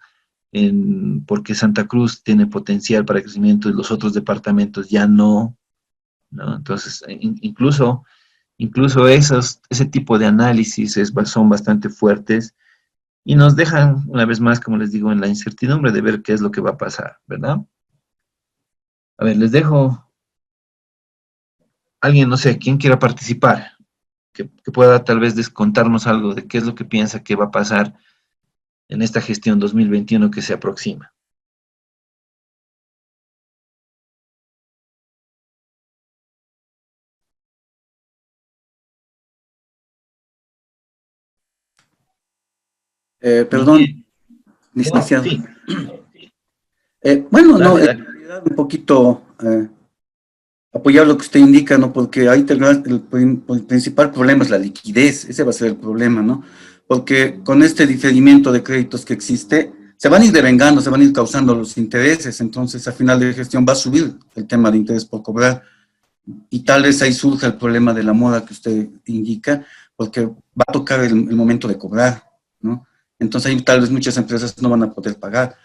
Porque Santa Cruz tiene potencial para crecimiento y los otros departamentos ya no, ¿no? Entonces, incluso ese tipo de análisis son bastante fuertes y nos dejan, una vez más, como les digo, en la incertidumbre de ver qué es lo que va a pasar, ¿verdad? A ver, les dejo alguien, no sé, quien quiera participar, que pueda tal vez descontarnos algo de qué es lo que piensa que va a pasar en esta gestión 2021 que se aproxima. Perdón, licenciado. Sí. Bueno, Dale, no, dale. en realidad un poquito apoyar lo que usted indica, ¿no? Porque ahí el principal problema es la liquidez, ese va a ser el problema, ¿no? Porque con este diferimiento de créditos que existe, se van a ir devengando, se van a ir causando los intereses, entonces a final de gestión va a subir el tema de interés por cobrar, y tal vez ahí surja el problema de la moda que usted indica, porque va a tocar el momento de cobrar, ¿no? Entonces ahí tal vez muchas empresas no van a poder pagar,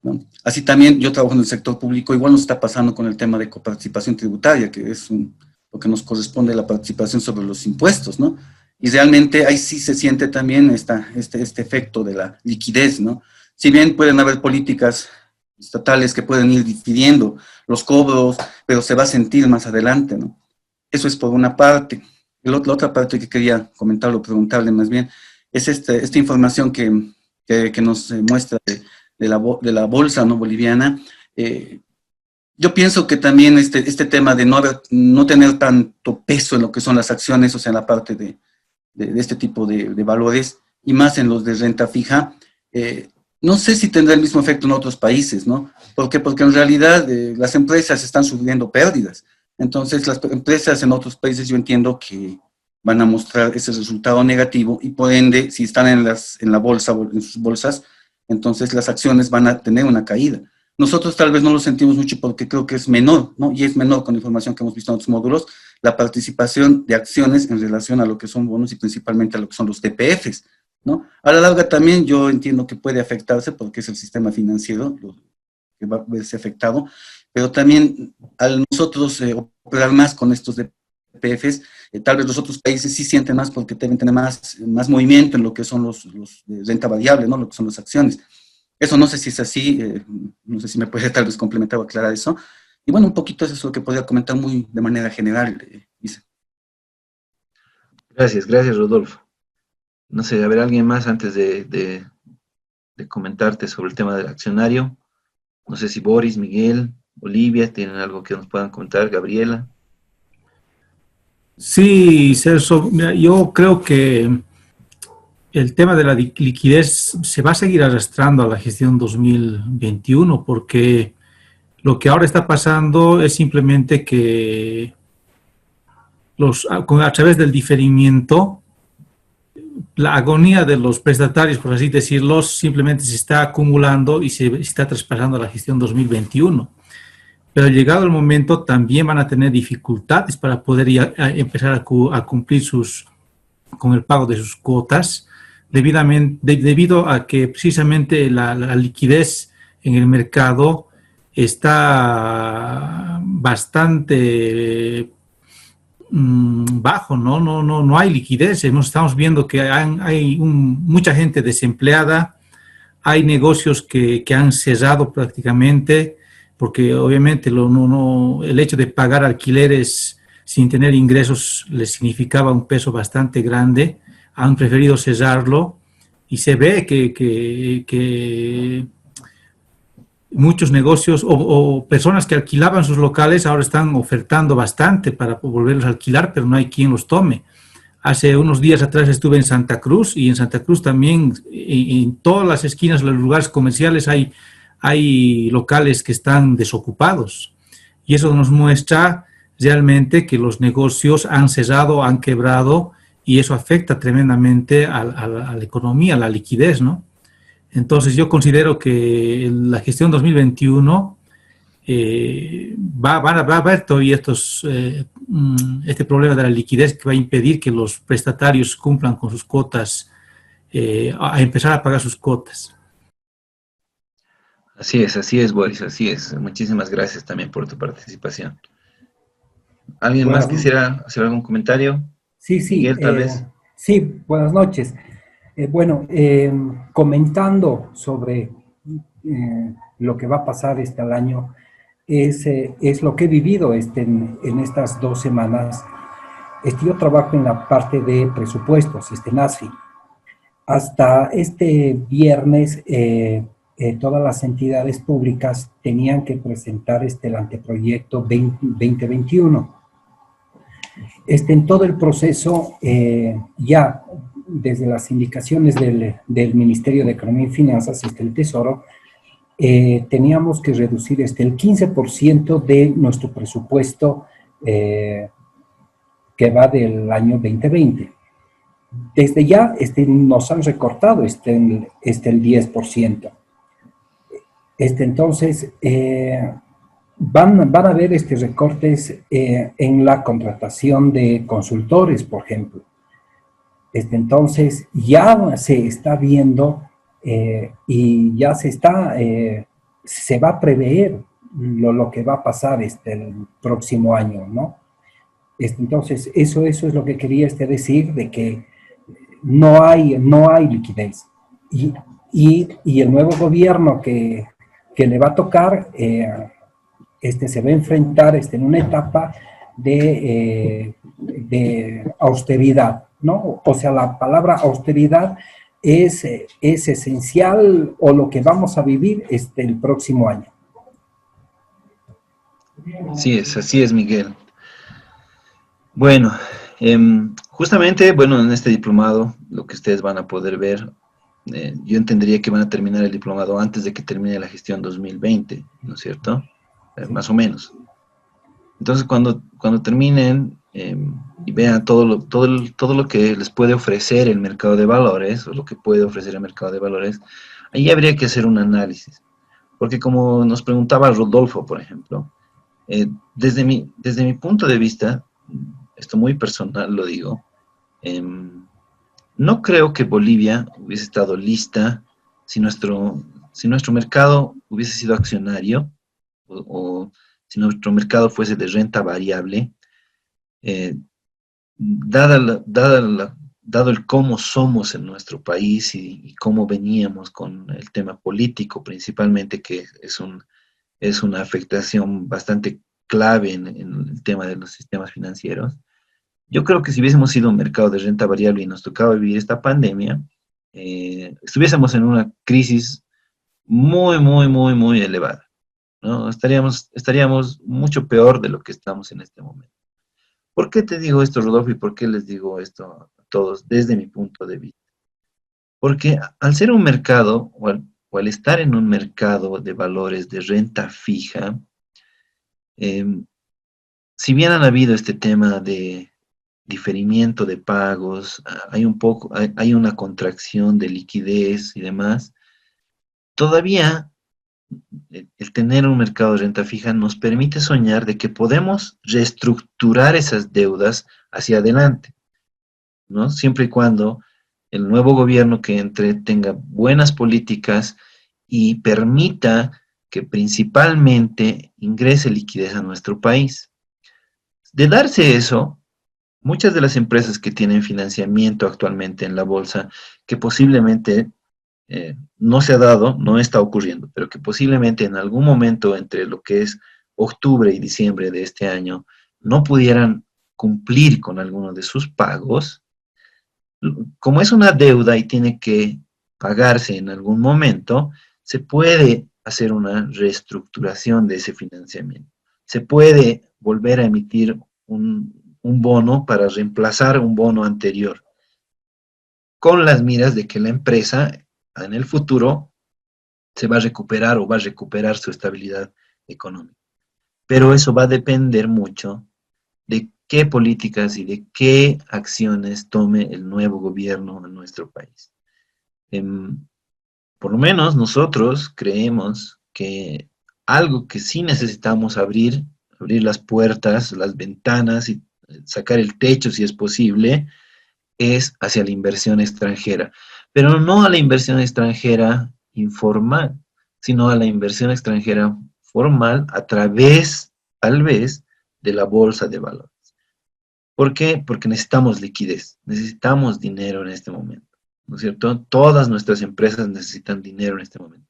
¿no? Así también yo trabajo en el sector público, igual nos está pasando con el tema de coparticipación tributaria, que es lo que nos corresponde a la participación sobre los impuestos, ¿no? Y realmente ahí sí se siente también este efecto de la liquidez, ¿no? Si bien pueden haber políticas estatales que pueden ir dividiendo los cobros, pero se va a sentir más adelante, ¿no? Eso es por una parte. La otra parte que quería comentarlo, preguntarle más bien, es esta información que nos muestra de la bolsa, ¿no?, boliviana. Yo pienso que también este tema de no tener tanto peso en lo que son las acciones, o sea, en la parte de este tipo de valores, y más en los de renta fija, no sé si tendrá el mismo efecto en otros países, ¿no? ¿Por qué? Porque en realidad las empresas están sufriendo pérdidas. Entonces, las empresas en otros países yo entiendo que van a mostrar ese resultado negativo, y por ende, si están en la bolsa, en sus bolsas, entonces las acciones van a tener una caída. Nosotros tal vez no lo sentimos mucho porque creo que es menor, ¿no? Y es menor con la información que hemos visto en otros módulos, la participación de acciones en relación a lo que son bonos y principalmente a lo que son los TPFs, ¿no? A la larga también yo entiendo que puede afectarse porque es el sistema financiero lo que va a verse afectado, pero también al nosotros operar más con estos TPFs, tal vez los otros países sí sienten más porque deben tener más movimiento en lo que son los de renta variable, ¿no? Lo que son las acciones. Eso no sé si es así, no sé si me puede tal vez complementar o aclarar eso. Y bueno, un poquito eso es lo que podría comentar muy de manera general, Isa. Gracias, Rodolfo. No sé, a ver, alguien más antes de comentarte sobre el tema del accionario. No sé si Boris, Miguel, Olivia tienen algo que nos puedan comentar, Gabriela. Sí, Celso, mira, yo creo que el tema de la liquidez se va a seguir arrastrando a la gestión 2021 porque lo que ahora está pasando es simplemente que a través del diferimiento, la agonía de los prestatarios, por así decirlo, simplemente se está acumulando y se está traspasando a la gestión 2021. Pero llegado el momento también van a tener dificultades para poder empezar a cumplir con el pago de sus cuotas, debido a que precisamente la liquidez en el mercado está bastante bajo, no hay liquidez. Estamos viendo que hay mucha gente desempleada, hay negocios que han cerrado prácticamente, porque obviamente el hecho de pagar alquileres sin tener ingresos les significaba un peso bastante grande, han preferido cerrarlo, y se ve que muchos negocios o personas que alquilaban sus locales ahora están ofertando bastante para volverlos a alquilar, pero no hay quien los tome. Hace unos días atrás estuve en Santa Cruz, y en Santa Cruz también en todas las esquinas de los lugares comerciales hay locales que están desocupados. Y eso nos muestra realmente que los negocios han cerrado, han quebrado, y eso afecta tremendamente a la economía, a la liquidez, ¿no? Entonces yo considero que la gestión 2021 va a haber todavía este problema de la liquidez que va a impedir que los prestatarios cumplan con sus cuotas, a empezar a pagar sus cuotas. Así es, Boris, así es. Muchísimas gracias también por tu participación. ¿Alguien más Bueno, quisiera hacer algún comentario? sí, Miguel, tal vez. sí, buenas noches. Bueno, comentando sobre lo que va a pasar al año, es lo que he vivido en estas 2 semanas. Yo trabajo en la parte de presupuestos, NASFI. hasta este viernes todas las entidades públicas tenían que presentar el anteproyecto 2021. En todo el proceso, ya desde las indicaciones del Ministerio de Economía y Finanzas, el Tesoro, teníamos que reducir el 15% de nuestro presupuesto que va del año 2020. Desde ya nos han recortado el 10%. Entonces, van a haber recortes en la contratación de consultores, por ejemplo. Entonces, ya se está viendo y ya se va a prever lo que va a pasar el próximo año, ¿no? Entonces, eso es lo que quería decir, de que no hay liquidez. Y el nuevo gobierno que le va a tocar, se va a enfrentar en una etapa de austeridad, ¿no? O sea, la palabra austeridad es esencial, o lo que vamos a vivir el próximo año. Así es, Miguel. Bueno, justamente, bueno, en este diplomado, lo que ustedes van a poder ver, yo entendería que van a terminar el diplomado antes de que termine la gestión 2020, ¿no es cierto? Más o menos. Entonces, cuando terminen y vean todo lo que les puede ofrecer el mercado de valores, o lo que puede ofrecer el mercado de valores, ahí habría que hacer un análisis. Porque como nos preguntaba Rodolfo, por ejemplo, desde mi punto de vista, esto muy personal lo digo, no creo que Bolivia hubiese estado lista si nuestro mercado hubiese sido accionario, o si nuestro mercado fuese de renta variable, dado el cómo somos en nuestro país y cómo veníamos con el tema político principalmente, que es una afectación bastante clave en el tema de los sistemas financieros. Yo creo que si hubiésemos sido un mercado de renta variable y nos tocaba vivir esta pandemia, estuviésemos en una crisis muy, muy, muy, muy elevada, ¿no? Estaríamos mucho peor de lo que estamos en este momento. ¿Por qué te digo esto, Rodolfo, y por qué les digo esto a todos desde mi punto de vista? Porque al ser un mercado, o al estar en un mercado de valores de renta fija, si bien han habido este tema de diferimiento de pagos, hay una contracción de liquidez y demás, todavía el tener un mercado de renta fija nos permite soñar de que podemos reestructurar esas deudas hacia adelante, ¿no? Siempre y cuando el nuevo gobierno que entre tenga buenas políticas y permita que principalmente ingrese liquidez a nuestro país. De darse eso, muchas de las empresas que tienen financiamiento actualmente en la bolsa, que posiblemente no se ha dado, no está ocurriendo, pero que posiblemente en algún momento entre lo que es octubre y diciembre de este año no pudieran cumplir con alguno de sus pagos, como es una deuda y tiene que pagarse en algún momento, se puede hacer una reestructuración de ese financiamiento. Se puede volver a emitir un bono para reemplazar un bono anterior, con las miras de que la empresa en el futuro se va a recuperar o va a recuperar su estabilidad económica. Pero eso va a depender mucho de qué políticas y de qué acciones tome el nuevo gobierno en nuestro país. Por lo menos nosotros creemos que algo que sí necesitamos abrir las puertas, las ventanas y sacar el techo si es posible, es hacia la inversión extranjera. Pero no a la inversión extranjera informal, sino a la inversión extranjera formal a través, tal vez, de la bolsa de valores. ¿Por qué? Porque necesitamos liquidez, necesitamos dinero en este momento, ¿no es cierto? Todas nuestras empresas necesitan dinero en este momento.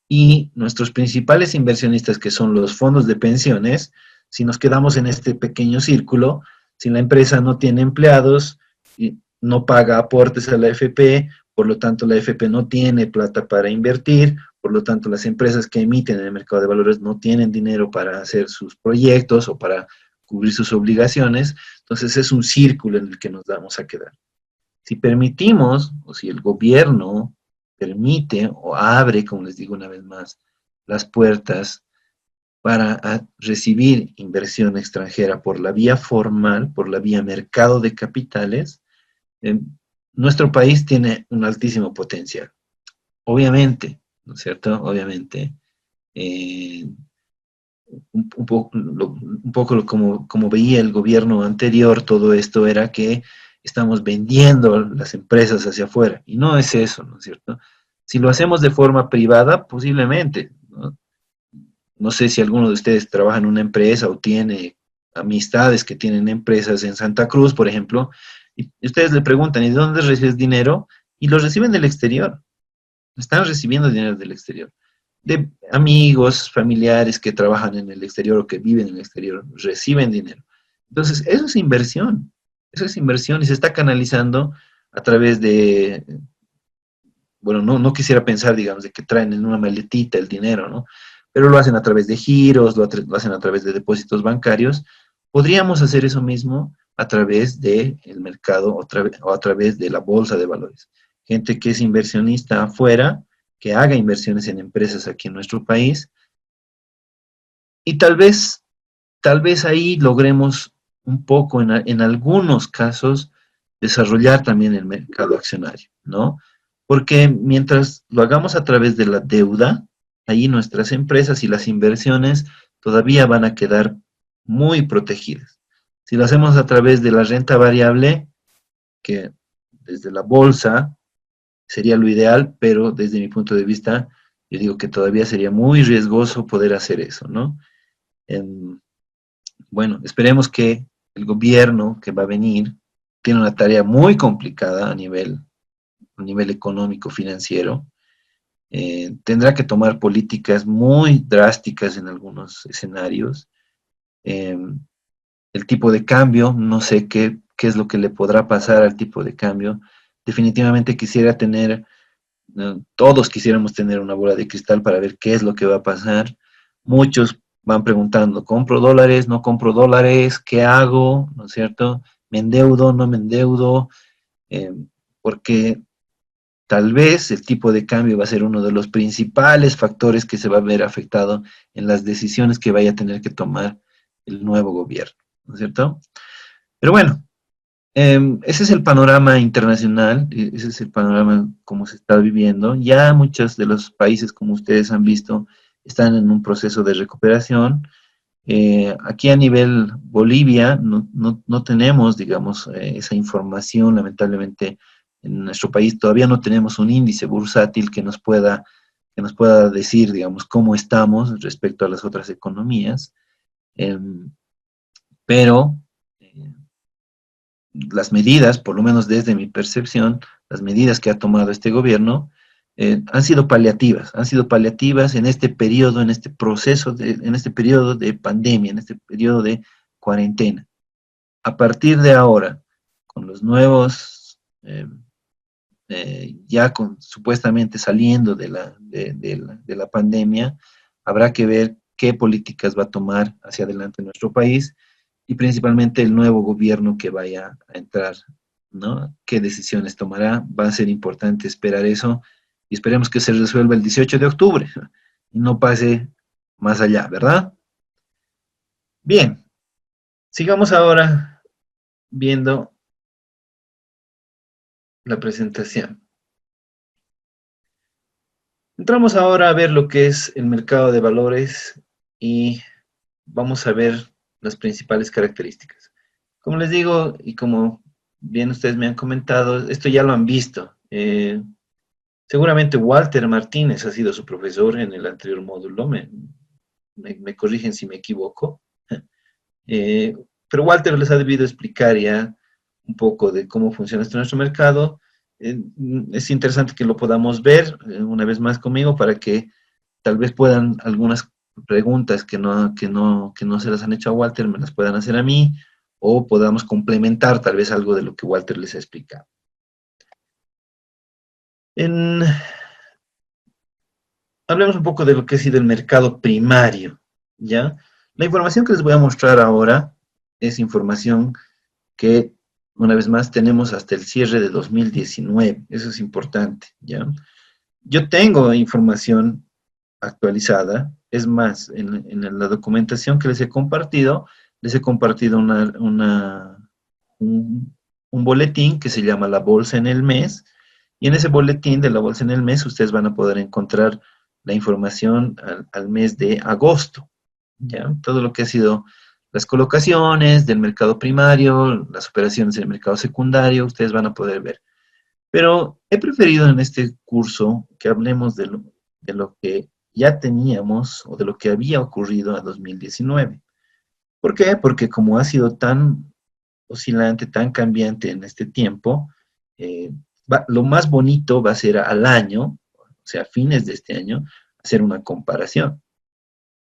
Y nuestros principales inversionistas, que son los fondos de pensiones, si nos quedamos en este pequeño círculo, si la empresa no tiene empleados y no paga aportes a la AFP, por lo tanto la AFP no tiene plata para invertir, por lo tanto las empresas que emiten en el mercado de valores no tienen dinero para hacer sus proyectos o para cubrir sus obligaciones, entonces es un círculo en el que nos vamos a quedar. Si permitimos, o si el gobierno permite o abre, como les digo una vez más, las puertas para recibir inversión extranjera por la vía formal, por la vía mercado de capitales, nuestro país tiene un altísimo potencial. Obviamente, ¿no es cierto? Obviamente, un poco como veía el gobierno anterior, todo esto era que estamos vendiendo las empresas hacia afuera, y no es eso, ¿no es cierto? Si lo hacemos de forma privada, posiblemente, ¿no? No sé si alguno de ustedes trabaja en una empresa o tiene amistades que tienen empresas en Santa Cruz, por ejemplo, y ustedes le preguntan, ¿y de dónde recibes dinero? Y lo reciben del exterior. Están recibiendo dinero del exterior. De amigos, familiares que trabajan en el exterior o que viven en el exterior, reciben dinero. Entonces, eso es inversión. Eso es inversión y se está canalizando a través de, bueno, no quisiera pensar, digamos, de que traen en una maletita el dinero, ¿no? Pero lo hacen a través de giros, lo hacen a través de depósitos bancarios. Podríamos hacer eso mismo a través del mercado o a través de la bolsa de valores. Gente que es inversionista afuera, que haga inversiones en empresas aquí en nuestro país, y tal vez ahí logremos un poco, en algunos casos, desarrollar también el mercado accionario, ¿no? Porque mientras lo hagamos a través de la deuda, ahí nuestras empresas y las inversiones todavía van a quedar muy protegidas. Si lo hacemos a través de la renta variable, que desde la bolsa sería lo ideal, pero desde mi punto de vista, yo digo que todavía sería muy riesgoso poder hacer eso, ¿no? En, bueno, esperemos que el gobierno que va a venir tiene una tarea muy complicada a nivel económico, financiero. Tendrá que tomar políticas muy drásticas en algunos escenarios. Eh, el tipo de cambio, no sé qué es lo que le podrá pasar al tipo de cambio. Definitivamente quisiera tener, todos quisiéramos tener una bola de cristal para ver qué es lo que va a pasar. Muchos van preguntando, ¿compro dólares? ¿No compro dólares? ¿Qué hago? ¿No es cierto? ¿Me endeudo? ¿No me endeudo? Eh, porque tal vez el tipo de cambio va a ser uno de los principales factores que se va a ver afectado en las decisiones que vaya a tener que tomar el nuevo gobierno, ¿no es cierto? Pero bueno, ese es el panorama internacional, ese es el panorama como se está viviendo. Ya muchos de los países, como ustedes han visto, están en un proceso de recuperación. Aquí a nivel Bolivia no tenemos, digamos, esa información, lamentablemente en nuestro país todavía no tenemos un índice bursátil que nos pueda decir, digamos, cómo estamos respecto a las otras economías, pero las medidas, por lo menos desde mi percepción, las medidas que ha tomado este gobierno han sido paliativas en este periodo, en este proceso, en este periodo de pandemia, en este periodo de cuarentena. A partir de ahora, con los nuevos, supuestamente saliendo de la pandemia, habrá que ver qué políticas va a tomar hacia adelante nuestro país y principalmente el nuevo gobierno que vaya a entrar, ¿no? ¿Qué decisiones tomará? Va a ser importante esperar eso y esperemos que se resuelva el 18 de octubre y no pase más allá, ¿verdad? Bien, sigamos ahora viendo la presentación. Entramos ahora a ver lo que es el mercado de valores y vamos a ver las principales características. Como les digo, y como bien ustedes me han comentado, esto ya lo han visto. Seguramente Walter Martínez ha sido su profesor en el anterior módulo, me corrigen si me equivoco. Pero Walter les ha debido explicar ya un poco de cómo funciona nuestro mercado. Es interesante que lo podamos ver una vez más conmigo para que tal vez puedan algunas preguntas que no se las han hecho a Walter, me las puedan hacer a mí, o podamos complementar tal vez algo de lo que Walter les ha explicado. En, hablemos un poco de lo que ha sido el mercado primario, ¿ya? La información que les voy a mostrar ahora es información que, una vez más, tenemos hasta el cierre de 2019. Eso es importante, ¿ya? Yo tengo información actualizada. Es más, en la documentación que les he compartido un boletín que se llama La Bolsa en el Mes, y en ese boletín de La Bolsa en el Mes ustedes van a poder encontrar la información al mes de agosto, ¿ya? Todo lo que ha sido las colocaciones del mercado primario, las operaciones del mercado secundario, ustedes van a poder ver. Pero he preferido en este curso que hablemos de lo que ya teníamos o de lo que había ocurrido en 2019. ¿Por qué? Porque como ha sido tan oscilante, tan cambiante en este tiempo, lo más bonito va a ser al año, o sea, a fines de este año, hacer una comparación.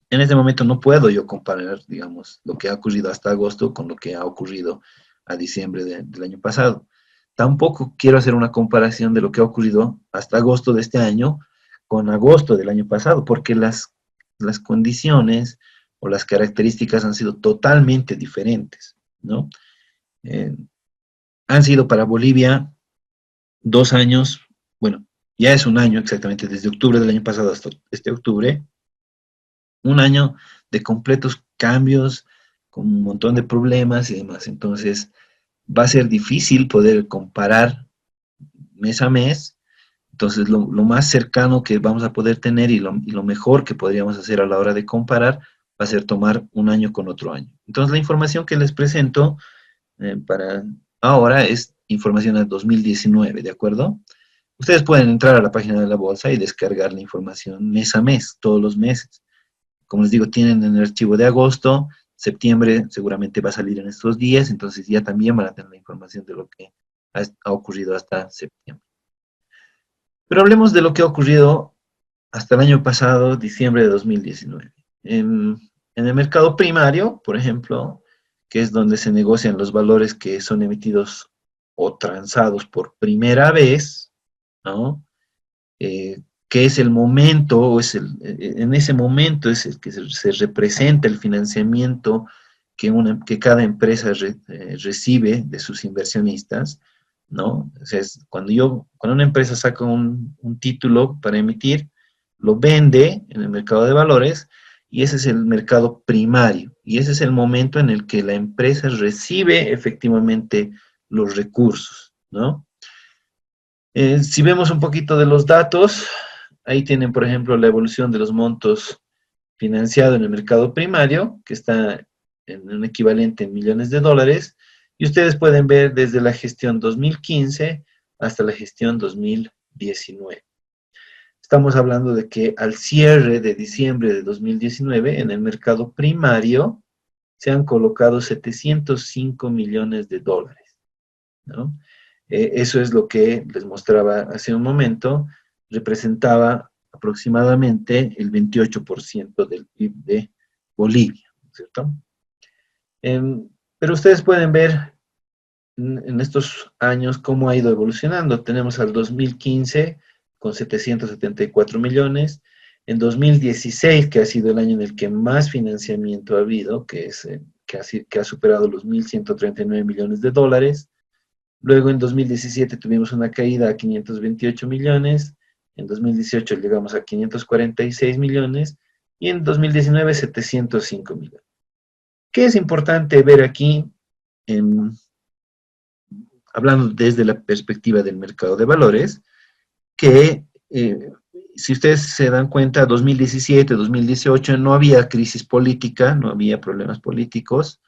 En este momento no puedo yo comparar, digamos, lo que ha ocurrido hasta agosto con lo que ha ocurrido a diciembre del año pasado. Tampoco quiero hacer una comparación de lo que ha ocurrido hasta agosto de este año con agosto del año pasado, porque las condiciones o las características han sido totalmente diferentes, ¿no? Han sido para Bolivia 2 años, bueno, ya es un año exactamente, desde octubre del año pasado hasta este octubre, un año de completos cambios, con un montón de problemas y demás. Entonces, va a ser difícil poder comparar mes a mes. Entonces, lo más cercano que vamos a poder tener y lo mejor que podríamos hacer a la hora de comparar va a ser tomar un año con otro año. Entonces, la información que les presento para ahora es información del 2019, ¿de acuerdo? Ustedes pueden entrar a la página de la bolsa y descargar la información mes a mes, todos los meses. Como les digo, tienen en el archivo de agosto, septiembre seguramente va a salir en estos días, entonces ya también van a tener la información de lo que ha ocurrido hasta septiembre. Pero hablemos de lo que ha ocurrido hasta el año pasado, diciembre de 2019. En el mercado primario, por ejemplo, que es donde se negocian los valores que son emitidos o transados por primera vez, ¿no? Que es el momento, en ese momento es el que se representa el financiamiento que cada empresa recibe de sus inversionistas, ¿no? O sea, cuando una empresa saca un título para emitir, lo vende en el mercado de valores, y ese es el mercado primario, y ese es el momento en el que la empresa recibe efectivamente los recursos, ¿no? Si vemos un poquito de los datos, ahí tienen, por ejemplo, la evolución de los montos financiados en el mercado primario, que está en un equivalente en millones de dólares, y ustedes pueden ver desde la gestión 2015 hasta la gestión 2019. Estamos hablando de que al cierre de diciembre de 2019, en el mercado primario, se han colocado 705 millones de dólares, ¿no? Eso es lo que les mostraba hace un momento, representaba aproximadamente el 28% del PIB de Bolivia, ¿cierto? Pero ustedes pueden ver en estos años cómo ha ido evolucionando. Tenemos al 2015 con 774 millones, en 2016, que ha sido el año en el que más financiamiento ha habido, que ha superado los 1.139 millones de dólares. Luego en 2017 tuvimos una caída a 528 millones, en 2018 llegamos a 546 millones y en 2019 705 millones. ¿Qué es importante ver aquí? Hablando desde la perspectiva del mercado de valores, que si ustedes se dan cuenta, 2017, 2018 no había crisis política, no había problemas políticos.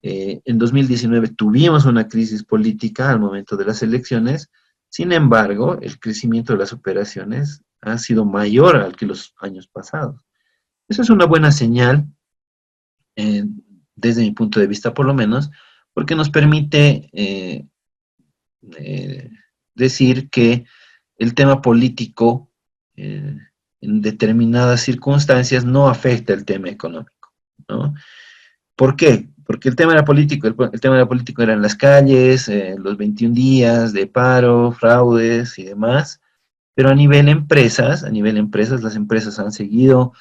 En 2019 tuvimos una crisis política al momento de las elecciones, sin embargo, el crecimiento de las operaciones ha sido mayor al que los años pasados. Eso es una buena señal, desde mi punto de vista por lo menos, porque nos permite decir que el tema político en determinadas circunstancias no afecta el tema económico, ¿no? ¿Por qué? Porque el tema era político, el tema era político eran las calles, los 21 días de paro, fraudes y demás, Pero a nivel empresas, las empresas han seguido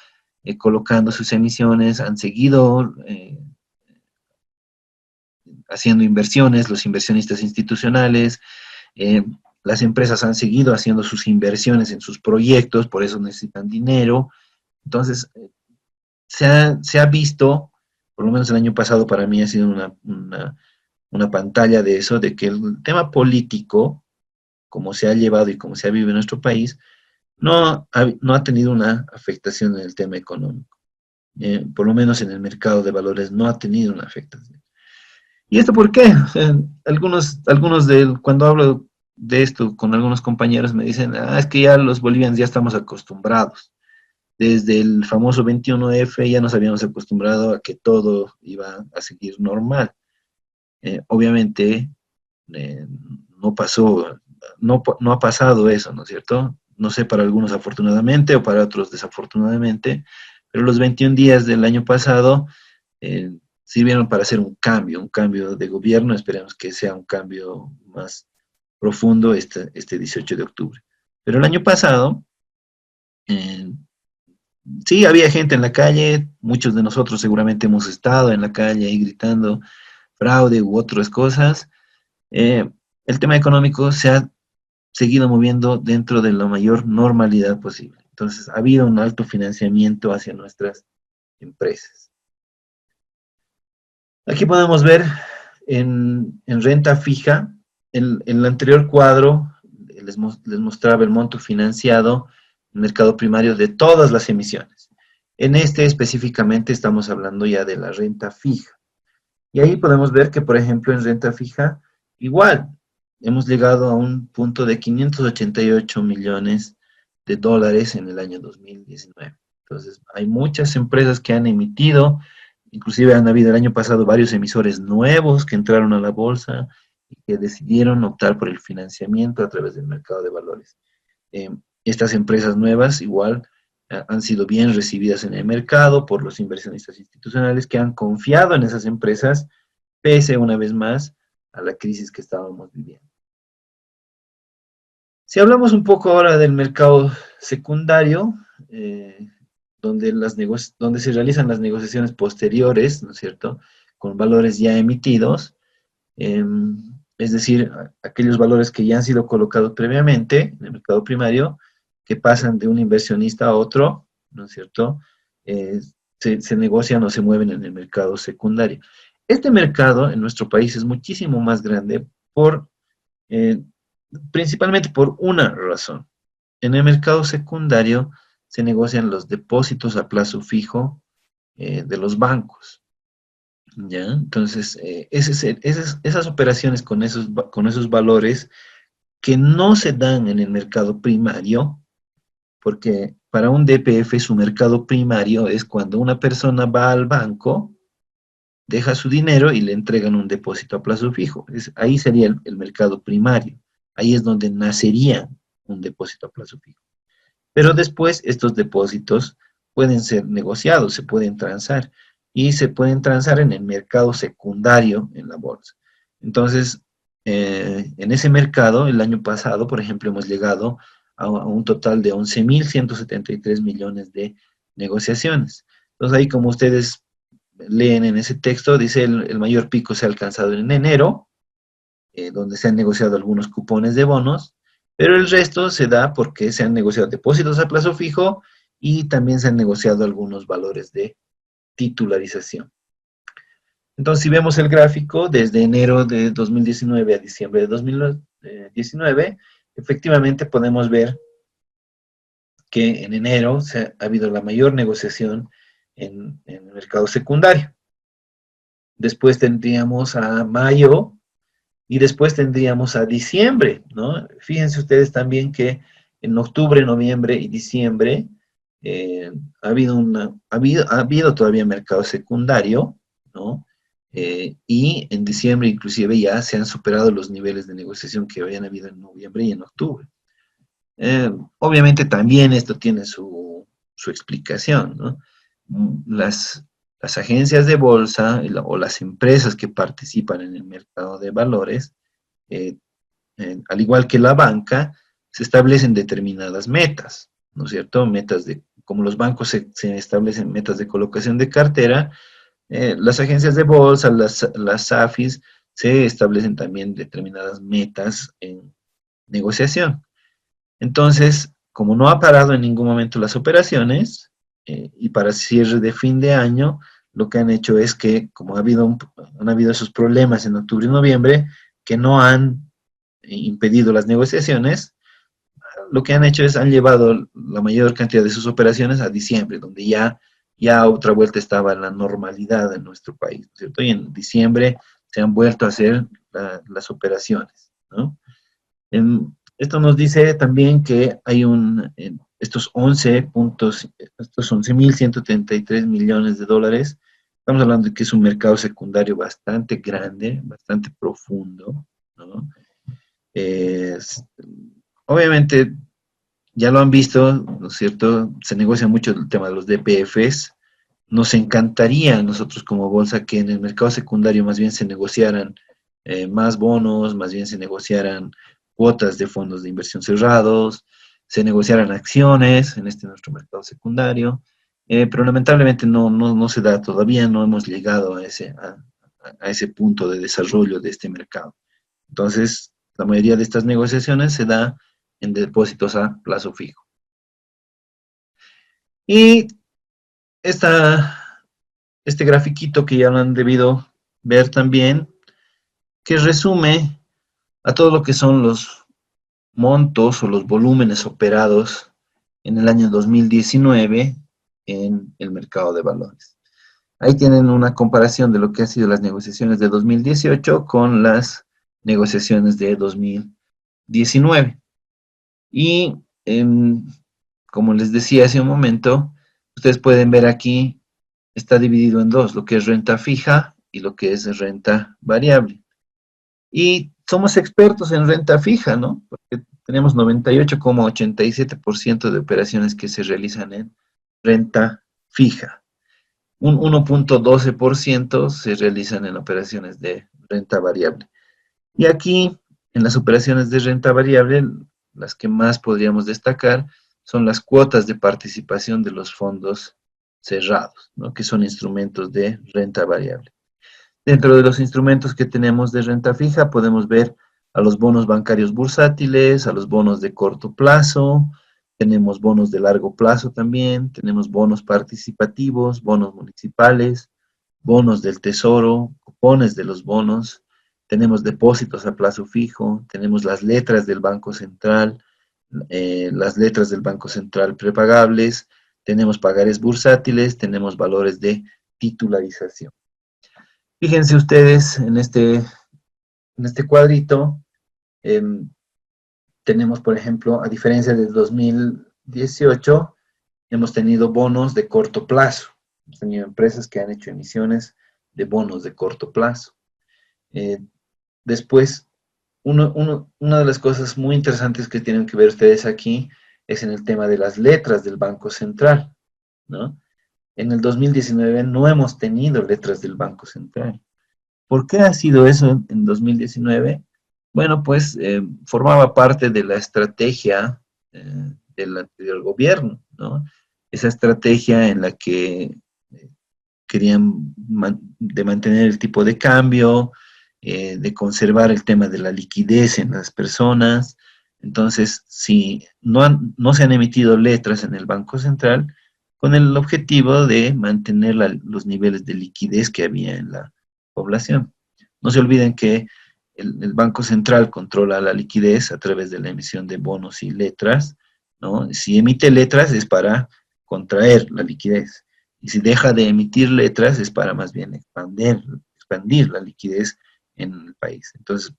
colocando sus emisiones, han seguido haciendo inversiones, los inversionistas institucionales, eh, las empresas han seguido haciendo sus inversiones en sus proyectos, por eso necesitan dinero. Entonces, se ha visto, por lo menos el año pasado para mí ha sido una pantalla de eso, de que el tema político, como se ha llevado y como se ha vivido en nuestro país, no ha tenido una afectación en el tema económico. Por lo menos en el mercado de valores no ha tenido una afectación. ¿Y esto por qué? O sea, cuando hablo de esto con algunos compañeros me dicen, es que ya los bolivianos ya estamos acostumbrados. Desde el famoso 21F ya nos habíamos acostumbrado a que todo iba a seguir normal. Obviamente no pasó, no ha pasado eso, ¿no es cierto? No sé, para algunos afortunadamente o para otros desafortunadamente, pero los 21 días del año pasado sirvieron para hacer un cambio de gobierno. Esperemos que sea un cambio más profundo este 18 de octubre. Pero el año pasado, sí, había gente en la calle, muchos de nosotros seguramente hemos estado en la calle ahí gritando fraude u otras cosas. El tema económico se ha seguido moviendo dentro de la mayor normalidad posible. Entonces, ha habido un alto financiamiento hacia nuestras empresas. Aquí podemos ver en renta fija, en el anterior cuadro les mostraba el monto financiado en el mercado primario de todas las emisiones. En este específicamente estamos hablando ya de la renta fija. Y ahí podemos ver que, por ejemplo, en renta fija, igual, hemos llegado a un punto de 588 millones de dólares en el año 2019. Entonces, hay muchas empresas que han emitido, inclusive han habido el año pasado varios emisores nuevos que entraron a la bolsa y que decidieron optar por el financiamiento a través del mercado de valores. Estas empresas nuevas igual han sido bien recibidas en el mercado por los inversionistas institucionales que han confiado en esas empresas, pese una vez más a la crisis que estábamos viviendo. Si hablamos un poco ahora del mercado secundario, donde se realizan las negociaciones posteriores, ¿no es cierto?, con valores ya emitidos, es decir, aquellos valores que ya han sido colocados previamente en el mercado primario, que pasan de un inversionista a otro, ¿no es cierto?, se negocian o se mueven en el mercado secundario. Este mercado en nuestro país es muchísimo más grande principalmente por una razón. En el mercado secundario se negocian los depósitos a fijo de los bancos. ¿Ya? Entonces, esas operaciones con esos valores que no se dan en el mercado primario, porque para un DPF su mercado primario es cuando una persona va al banco, deja su dinero y le entregan un depósito a plazo fijo. Ahí sería el mercado primario. Ahí es donde nacería un depósito a plazo fijo. Pero después estos depósitos pueden ser negociados, se pueden transar, y se pueden transar en el mercado secundario en la bolsa. Entonces, en ese mercado, el año pasado, por ejemplo, hemos llegado a un total de 11.173 millones de negociaciones. Entonces, ahí como ustedes leen en ese texto, dice el mayor pico se ha alcanzado en enero, donde se han negociado algunos cupones de bonos, pero el resto se da porque se han negociado depósitos a plazo fijo y también se han negociado algunos valores de titularización. Entonces, si vemos el gráfico, desde enero de 2019 a diciembre de 2019, efectivamente podemos ver que en enero ha habido la mayor negociación en el mercado secundario. Después tendríamos a mayo y después tendríamos a diciembre, ¿no? Fíjense ustedes también que en octubre, noviembre y diciembre ha habido todavía mercado secundario, ¿no? Y en diciembre inclusive ya se han superado los niveles de negociación que habían habido en noviembre y en octubre. Obviamente también esto tiene su explicación, ¿no? Las agencias de bolsa o las empresas que participan en el mercado de valores, al igual que la banca, se establecen determinadas metas, ¿no es cierto? Metas de, como los bancos se establecen metas de colocación de cartera, las agencias de bolsa, las AFIs, se establecen también determinadas metas en negociación. Entonces, como no ha parado en ningún momento las operaciones, y para cierre de fin de año, lo que han hecho es que, como han habido esos problemas en octubre y noviembre, que no han impedido las negociaciones, lo que han hecho es han llevado la mayor cantidad de sus operaciones a diciembre, donde ya otra vuelta estaba en la normalidad en nuestro país, ¿cierto? Y en diciembre se han vuelto a hacer las operaciones, ¿no? Esto nos dice también que hay estos 11.133 millones de dólares, estamos hablando de que es un mercado secundario bastante grande, bastante profundo, ¿no? Obviamente, ya lo han visto, ¿no es cierto? Se negocia mucho el tema de los DPFs. Nos encantaría a nosotros como bolsa que en el mercado secundario más bien se negociaran más bonos, más bien se negociaran cuotas de fondos de inversión cerrados, se negociaran acciones en nuestro mercado secundario, pero lamentablemente no se da todavía, no hemos llegado a ese punto de desarrollo de este mercado. Entonces, la mayoría de estas negociaciones se da en depósitos a plazo fijo. Y este grafiquito que ya lo han debido ver también, que resume a todo lo que son los montos o los volúmenes operados en el año 2019 en el mercado de valores. Ahí tienen una comparación de lo que han sido las negociaciones de 2018 con las negociaciones de 2019. Y como les decía hace un momento, ustedes pueden ver aquí, está dividido en dos, lo que es renta fija y lo que es renta variable. Y somos expertos en renta fija, ¿no? Porque tenemos 98,87% de operaciones que se realizan en renta fija. Un 1,12% se realizan en operaciones de renta variable. Y aquí, en las operaciones de renta variable, las que más podríamos destacar son las cuotas de participación de los fondos cerrados, ¿no? Que son instrumentos de renta variable. Dentro de los instrumentos que tenemos de renta fija podemos ver a los bonos bancarios bursátiles, a los bonos de corto plazo, tenemos bonos de largo plazo también, tenemos bonos participativos, bonos municipales, bonos del tesoro, cupones de los bonos, tenemos depósitos a plazo fijo, tenemos las letras del Banco Central, las letras del Banco Central prepagables, tenemos pagares bursátiles, tenemos valores de titularización. Fíjense ustedes en este cuadrito, tenemos, por ejemplo, a diferencia del 2018, hemos tenido bonos de corto plazo. Hemos tenido empresas que han hecho emisiones de bonos de corto plazo. Después, una de las cosas muy interesantes que tienen que ver ustedes aquí es en el tema de las letras del Banco Central, ¿no? En el 2019 no hemos tenido letras del Banco Central. ¿Por qué ha sido eso en 2019? Bueno, pues formaba parte de la estrategia del anterior gobierno, ¿no? Esa estrategia en la que querían mantener el tipo de cambio, de conservar el tema de la liquidez en las personas. Entonces, si no se han emitido letras en el Banco Central, con el objetivo de mantener los niveles de liquidez que había en la población. No se olviden que el Banco Central controla la liquidez a través de la emisión de bonos y letras, ¿no? Si emite letras es para contraer la liquidez. Y si deja de emitir letras es para más bien expandir la liquidez en el país. Entonces,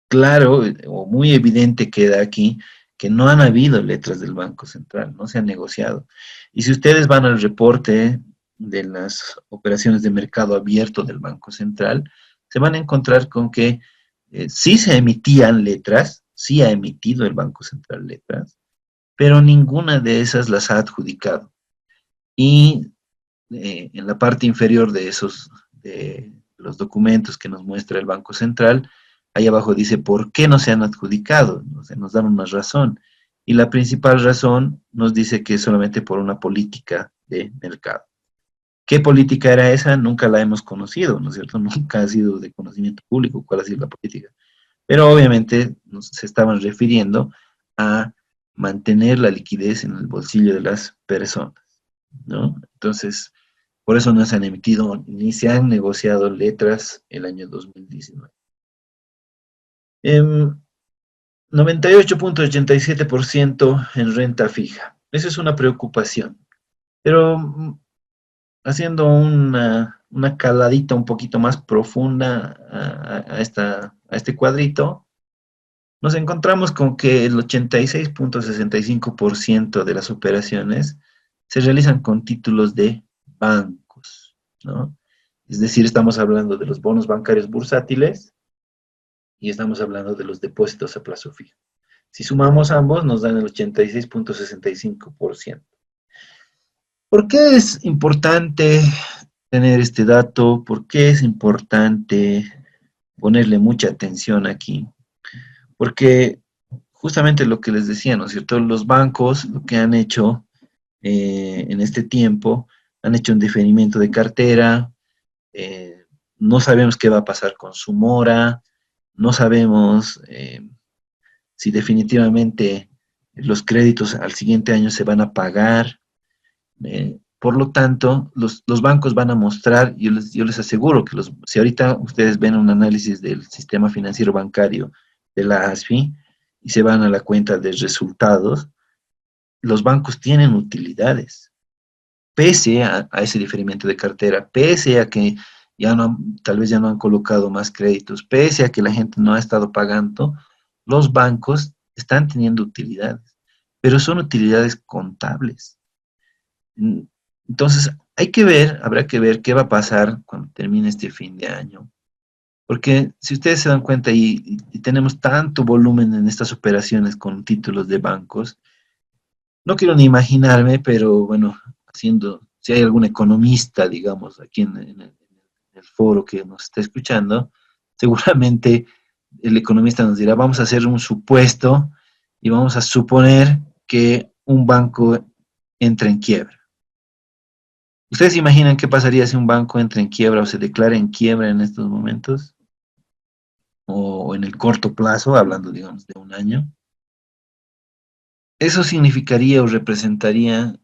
claro o muy evidente queda aquí que no han habido letras del Banco Central, no se han negociado. Y si ustedes van al reporte de las operaciones de mercado abierto del Banco Central, se van a encontrar con que sí se emitían letras, sí ha emitido el Banco Central letras, pero ninguna de esas las ha adjudicado. Y en la parte inferior de los documentos que nos muestra el Banco Central, ahí abajo dice por qué no se han adjudicado, o sea, nos dan una razón. Y la principal razón nos dice que es solamente por una política de mercado. ¿Qué política era esa? Nunca la hemos conocido, ¿no es cierto? Nunca ha sido de conocimiento público cuál ha sido la política. Pero obviamente se estaban refiriendo a mantener la liquidez en el bolsillo de las personas, ¿no? Entonces, por eso no se han emitido ni se han negociado letras el año 2019. 98.87% en renta fija. Esa es una preocupación. Pero haciendo una caladita un poquito más profunda a este cuadrito, nos encontramos con que el 86.65% de las operaciones se realizan con títulos de bancos, ¿no? Es decir, estamos hablando de los bonos bancarios bursátiles y estamos hablando de los depósitos a plazo fijo. Si sumamos ambos, nos dan el 86.65%. ¿Por qué es importante tener este dato? ¿Por qué es importante ponerle mucha atención aquí? Porque justamente lo que les decía, ¿no es cierto? Los bancos lo que han hecho en este tiempo, han hecho un diferimiento de cartera, no sabemos qué va a pasar con su mora, no sabemos si definitivamente los créditos al siguiente año se van a pagar. Por lo tanto, los bancos van a mostrar, yo les aseguro que si ahorita ustedes ven un análisis del sistema financiero bancario de la ASFI y se van a la cuenta de resultados, los bancos tienen utilidades, pese a ese diferimiento de cartera, pese a que tal vez ya no han colocado más créditos, pese a que la gente no ha estado pagando, los bancos están teniendo utilidades, pero son utilidades contables. Entonces, habrá que ver qué va a pasar cuando termine este fin de año. Porque si ustedes se dan cuenta y tenemos tanto volumen en estas operaciones con títulos de bancos, no quiero ni imaginarme, pero bueno, si hay algún economista, digamos, aquí en el foro que nos está escuchando, seguramente el economista nos dirá, vamos a hacer un supuesto y vamos a suponer que un banco entra en quiebra. ¿Ustedes imaginan qué pasaría si un banco entra en quiebra o se declara en quiebra en estos momentos? O en el corto plazo, hablando, digamos, de un año. Eso significaría o representaría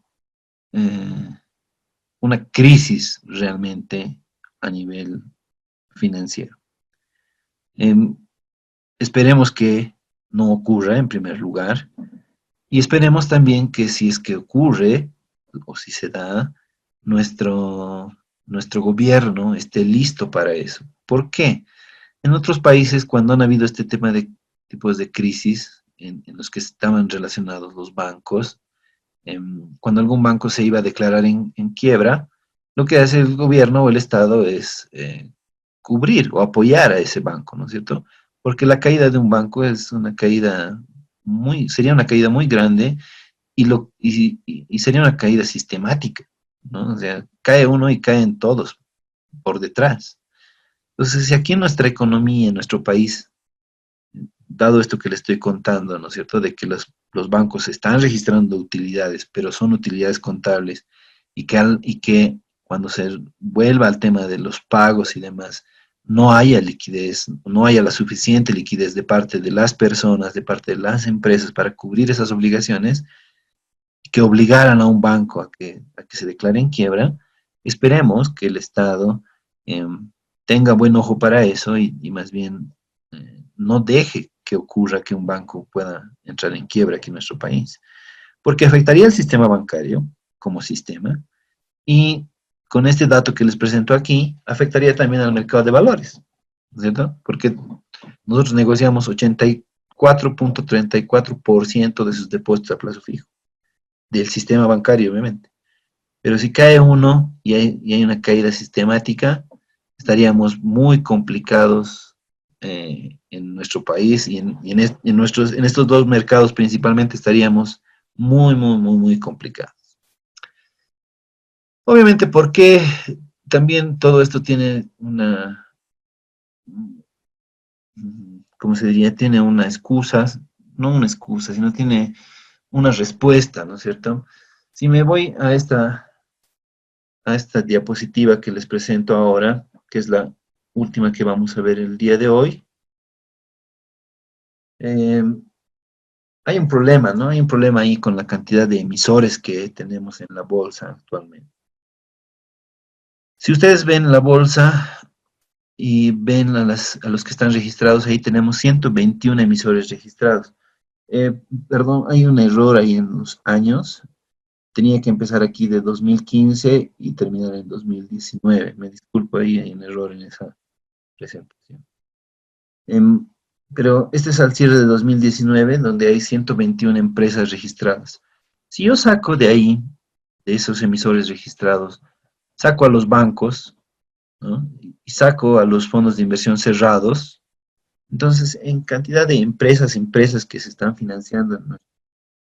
una crisis realmente a nivel financiero. Esperemos que no ocurra en primer lugar y esperemos también que si es que ocurre o si se da, nuestro gobierno esté listo para eso. ¿Por qué? En otros países, cuando han habido este tema de tipos de crisis en los que estaban relacionados los bancos, cuando algún banco se iba a declarar en quiebra, lo que hace el gobierno o el Estado es cubrir o apoyar a ese banco, ¿no es cierto? Porque la caída de un banco es una caída sería una caída muy grande y sería una caída sistemática, ¿no? O sea, cae uno y caen todos por detrás. Entonces, si aquí en nuestra economía, en nuestro país, dado esto que le estoy contando, ¿no es cierto?, de que los bancos están registrando utilidades, pero son utilidades contables, y que cuando se vuelva al tema de los pagos y demás, no haya liquidez, no haya la suficiente liquidez de parte de las personas, de parte de las empresas para cubrir esas obligaciones, que obligaran a un banco a que se declare en quiebra, esperemos que el Estado tenga buen ojo para eso y más bien no deje que ocurra que un banco pueda entrar en quiebra aquí en nuestro país, porque afectaría al sistema bancario como sistema y con este dato que les presento aquí, afectaría también al mercado de valores, ¿no es cierto? Porque nosotros negociamos 84.34% de sus depósitos a plazo fijo, del sistema bancario, obviamente. Pero si cae uno y hay una caída sistemática, estaríamos muy complicados en nuestro país y en estos dos mercados principalmente estaríamos muy, muy, muy, muy complicados. Obviamente, porque también todo esto tiene como se diría, tiene una excusa, no una excusa, sino tiene una respuesta, ¿no es cierto? Si me voy a esta diapositiva que les presento ahora, que es la última que vamos a ver el día de hoy, hay un problema, ¿no? Hay un problema ahí con la cantidad de emisores que tenemos en la bolsa actualmente. Si ustedes ven la bolsa y ven a los que están registrados, ahí tenemos 121 emisores registrados. Perdón, hay un error ahí en los años. Tenía que empezar aquí de 2015 y terminar en 2019. Me disculpo, ahí hay un error en esa presentación. Pero este es al cierre de 2019, donde hay 121 empresas registradas. Si yo saco de ahí, de esos emisores registrados, saco a los bancos, ¿no? Y saco a los fondos de inversión cerrados, entonces en cantidad de empresas que se están financiando en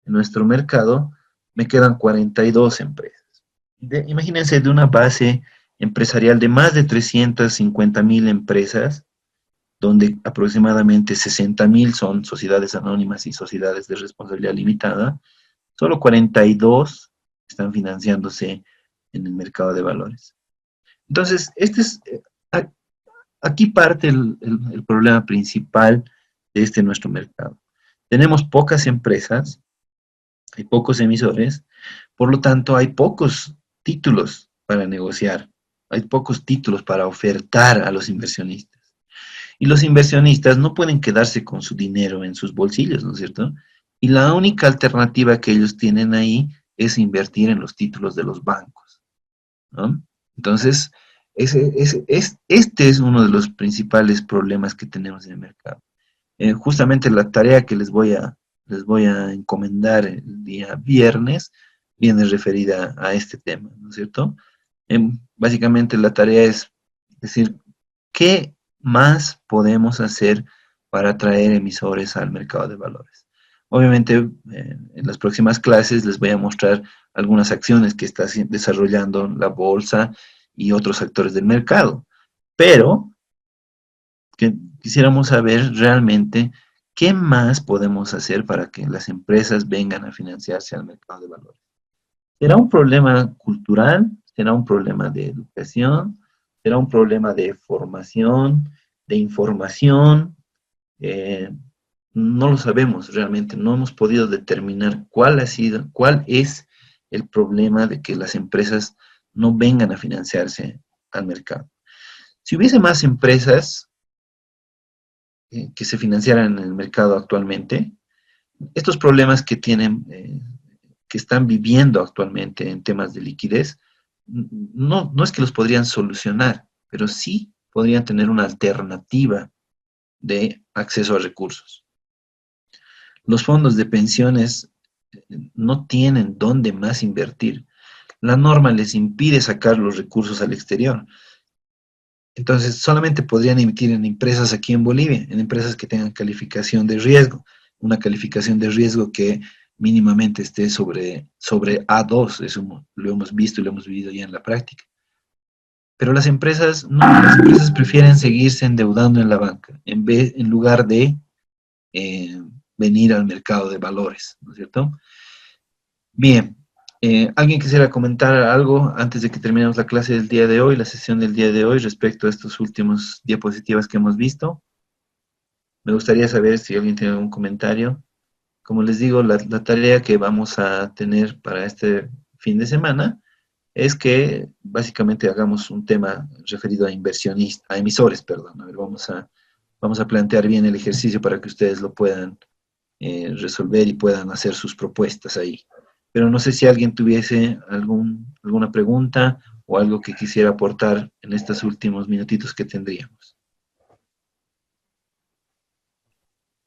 nuestro mercado, me quedan 42 empresas. Imagínense de una base empresarial de más de 350.000 empresas, donde aproximadamente 60.000 son sociedades anónimas y sociedades de responsabilidad limitada, solo 42 están financiándose en el mercado de valores. Entonces, aquí parte el problema principal de nuestro mercado. Tenemos pocas empresas, hay pocos emisores, por lo tanto hay pocos títulos para negociar, hay pocos títulos para ofertar a los inversionistas. Y los inversionistas no pueden quedarse con su dinero en sus bolsillos, ¿no es cierto? Y la única alternativa que ellos tienen ahí es invertir en los títulos de los bancos, ¿no? Entonces, este es uno de los principales problemas que tenemos en el mercado. Justamente la tarea que les voy a encomendar el día viernes viene referida a este tema, ¿no es cierto? Básicamente la tarea es decir, ¿qué más podemos hacer para atraer emisores al mercado de valores? Obviamente, en las próximas clases les voy a mostrar algunas acciones que está desarrollando la bolsa y otros actores del mercado, pero quisiéramos saber realmente qué más podemos hacer para que las empresas vengan a financiarse al mercado de valores. ¿Será un problema cultural? ¿Será un problema de educación? ¿Será un problema de formación, de información? No lo sabemos realmente, no hemos podido determinar cuál es el problema de que las empresas no vengan a financiarse al mercado. Si hubiese más empresas que se financiaran en el mercado actualmente, estos problemas que tienen, que están viviendo actualmente en temas de liquidez, no es que los podrían solucionar, pero sí podrían tener una alternativa de acceso a recursos. Los fondos de pensiones no tienen dónde más invertir. La norma les impide sacar los recursos al exterior. Entonces, solamente podrían emitir en empresas aquí en Bolivia, en empresas que tengan calificación de riesgo, una calificación de riesgo que mínimamente esté sobre A2, eso lo hemos visto y lo hemos vivido ya en la práctica. Pero las empresas prefieren seguirse endeudando en la banca, en lugar de venir al mercado de valores, ¿no es cierto? Bien, ¿alguien quisiera comentar algo antes de que terminemos la clase del día de hoy, la sesión del día de hoy, respecto a estos últimos diapositivas que hemos visto? Me gustaría saber si alguien tiene algún comentario. Como les digo, la tarea que vamos a tener para este fin de semana es que básicamente hagamos un tema referido a emisores, perdón. A ver, vamos a plantear bien el ejercicio para que ustedes lo puedan resolver y puedan hacer sus propuestas ahí. Pero no sé si alguien tuviese alguna pregunta o algo que quisiera aportar en estos últimos minutitos que tendríamos.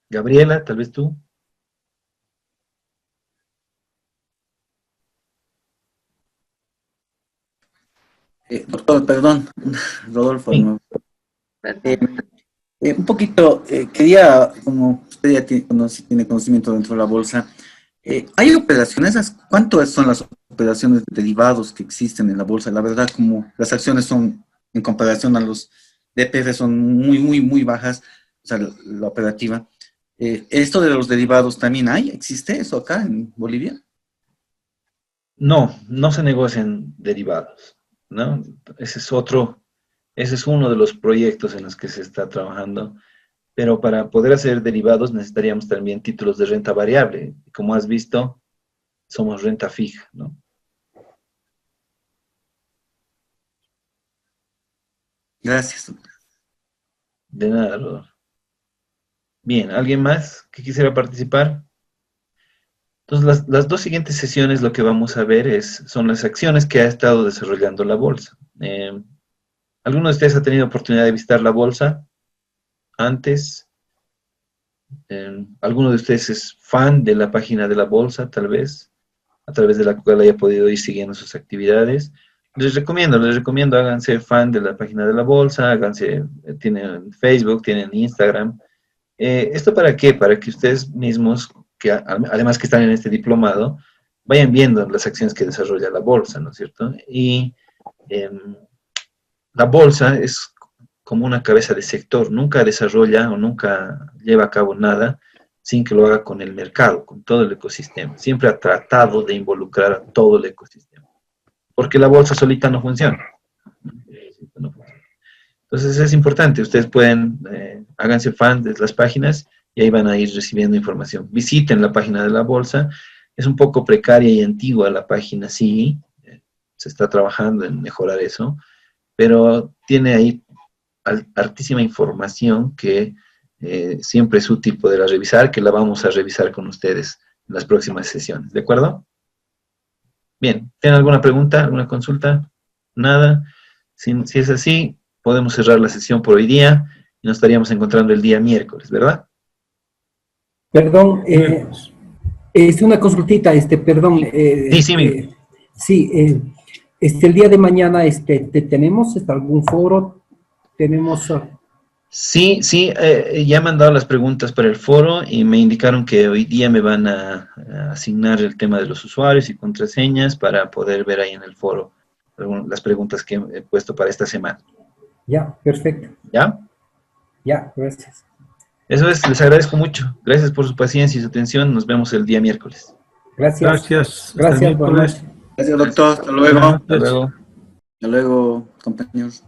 Gabriela, tal vez tú. Doctor, perdón, Rodolfo. Sí. ¿No? Un poquito, quería, como usted ya tiene conocimiento dentro de la bolsa, ¿hay operaciones? ¿Cuántas son las operaciones de derivados que existen en la bolsa? La verdad, como las acciones son, en comparación a los DPF, son muy, muy, muy bajas. sea, la operativa. ¿Esto de los derivados también existe eso acá en Bolivia? No, no se negocian derivados, ¿no? Ese es uno de los proyectos en los que se está trabajando, pero para poder hacer derivados necesitaríamos también títulos de renta variable. Como has visto, somos renta fija, ¿no? Gracias. De nada, Rodolfo. Bien, ¿alguien más que quisiera participar? Entonces, las dos siguientes sesiones lo que vamos a ver son las acciones que ha estado desarrollando la bolsa. ¿Alguno de ustedes ha tenido oportunidad de visitar la bolsa antes? ¿Alguno de ustedes es fan de la página de la bolsa, tal vez, a través de la cual haya podido ir siguiendo sus actividades? Les recomiendo, háganse fan de la página de la bolsa, tienen Facebook, tienen Instagram. ¿Esto para qué? Para que ustedes mismos, que además que están en este diplomado, vayan viendo las acciones que desarrolla la bolsa, ¿no es cierto? Y la bolsa es como una cabeza de sector, nunca desarrolla o nunca lleva a cabo nada sin que lo haga con el mercado, con todo el ecosistema. Siempre ha tratado de involucrar a todo el ecosistema, porque la bolsa solita no funciona. Entonces es importante, ustedes pueden, háganse fan de las páginas y ahí van a ir recibiendo información. Visiten la página de la bolsa, es un poco precaria y antigua la página, sí, se está trabajando en mejorar eso, pero tiene ahí altísima información que siempre es útil poderla revisar, que la vamos a revisar con ustedes en las próximas sesiones, ¿de acuerdo? Bien, ¿tienen alguna pregunta, alguna consulta? Nada. Si es así, podemos cerrar la sesión por hoy día y nos estaríamos encontrando el día miércoles, ¿verdad? Perdón, es una consultita, perdón. Sí, Miguel. Sí, el día de mañana, ¿tenemos algún foro? ¿Tenemos...? Sí, ya me han dado las preguntas para el foro y me indicaron que hoy día me van a asignar el tema de los usuarios y contraseñas para poder ver ahí en el foro las preguntas que he puesto para esta semana. Ya, perfecto. ¿Ya? Ya, gracias. Eso es, les agradezco mucho. Gracias por su paciencia y su atención. Nos vemos el día miércoles. Gracias. Gracias. Gracias, buenas noches. Gracias, doctor. Hasta luego. Hasta luego. Hasta luego, compañeros.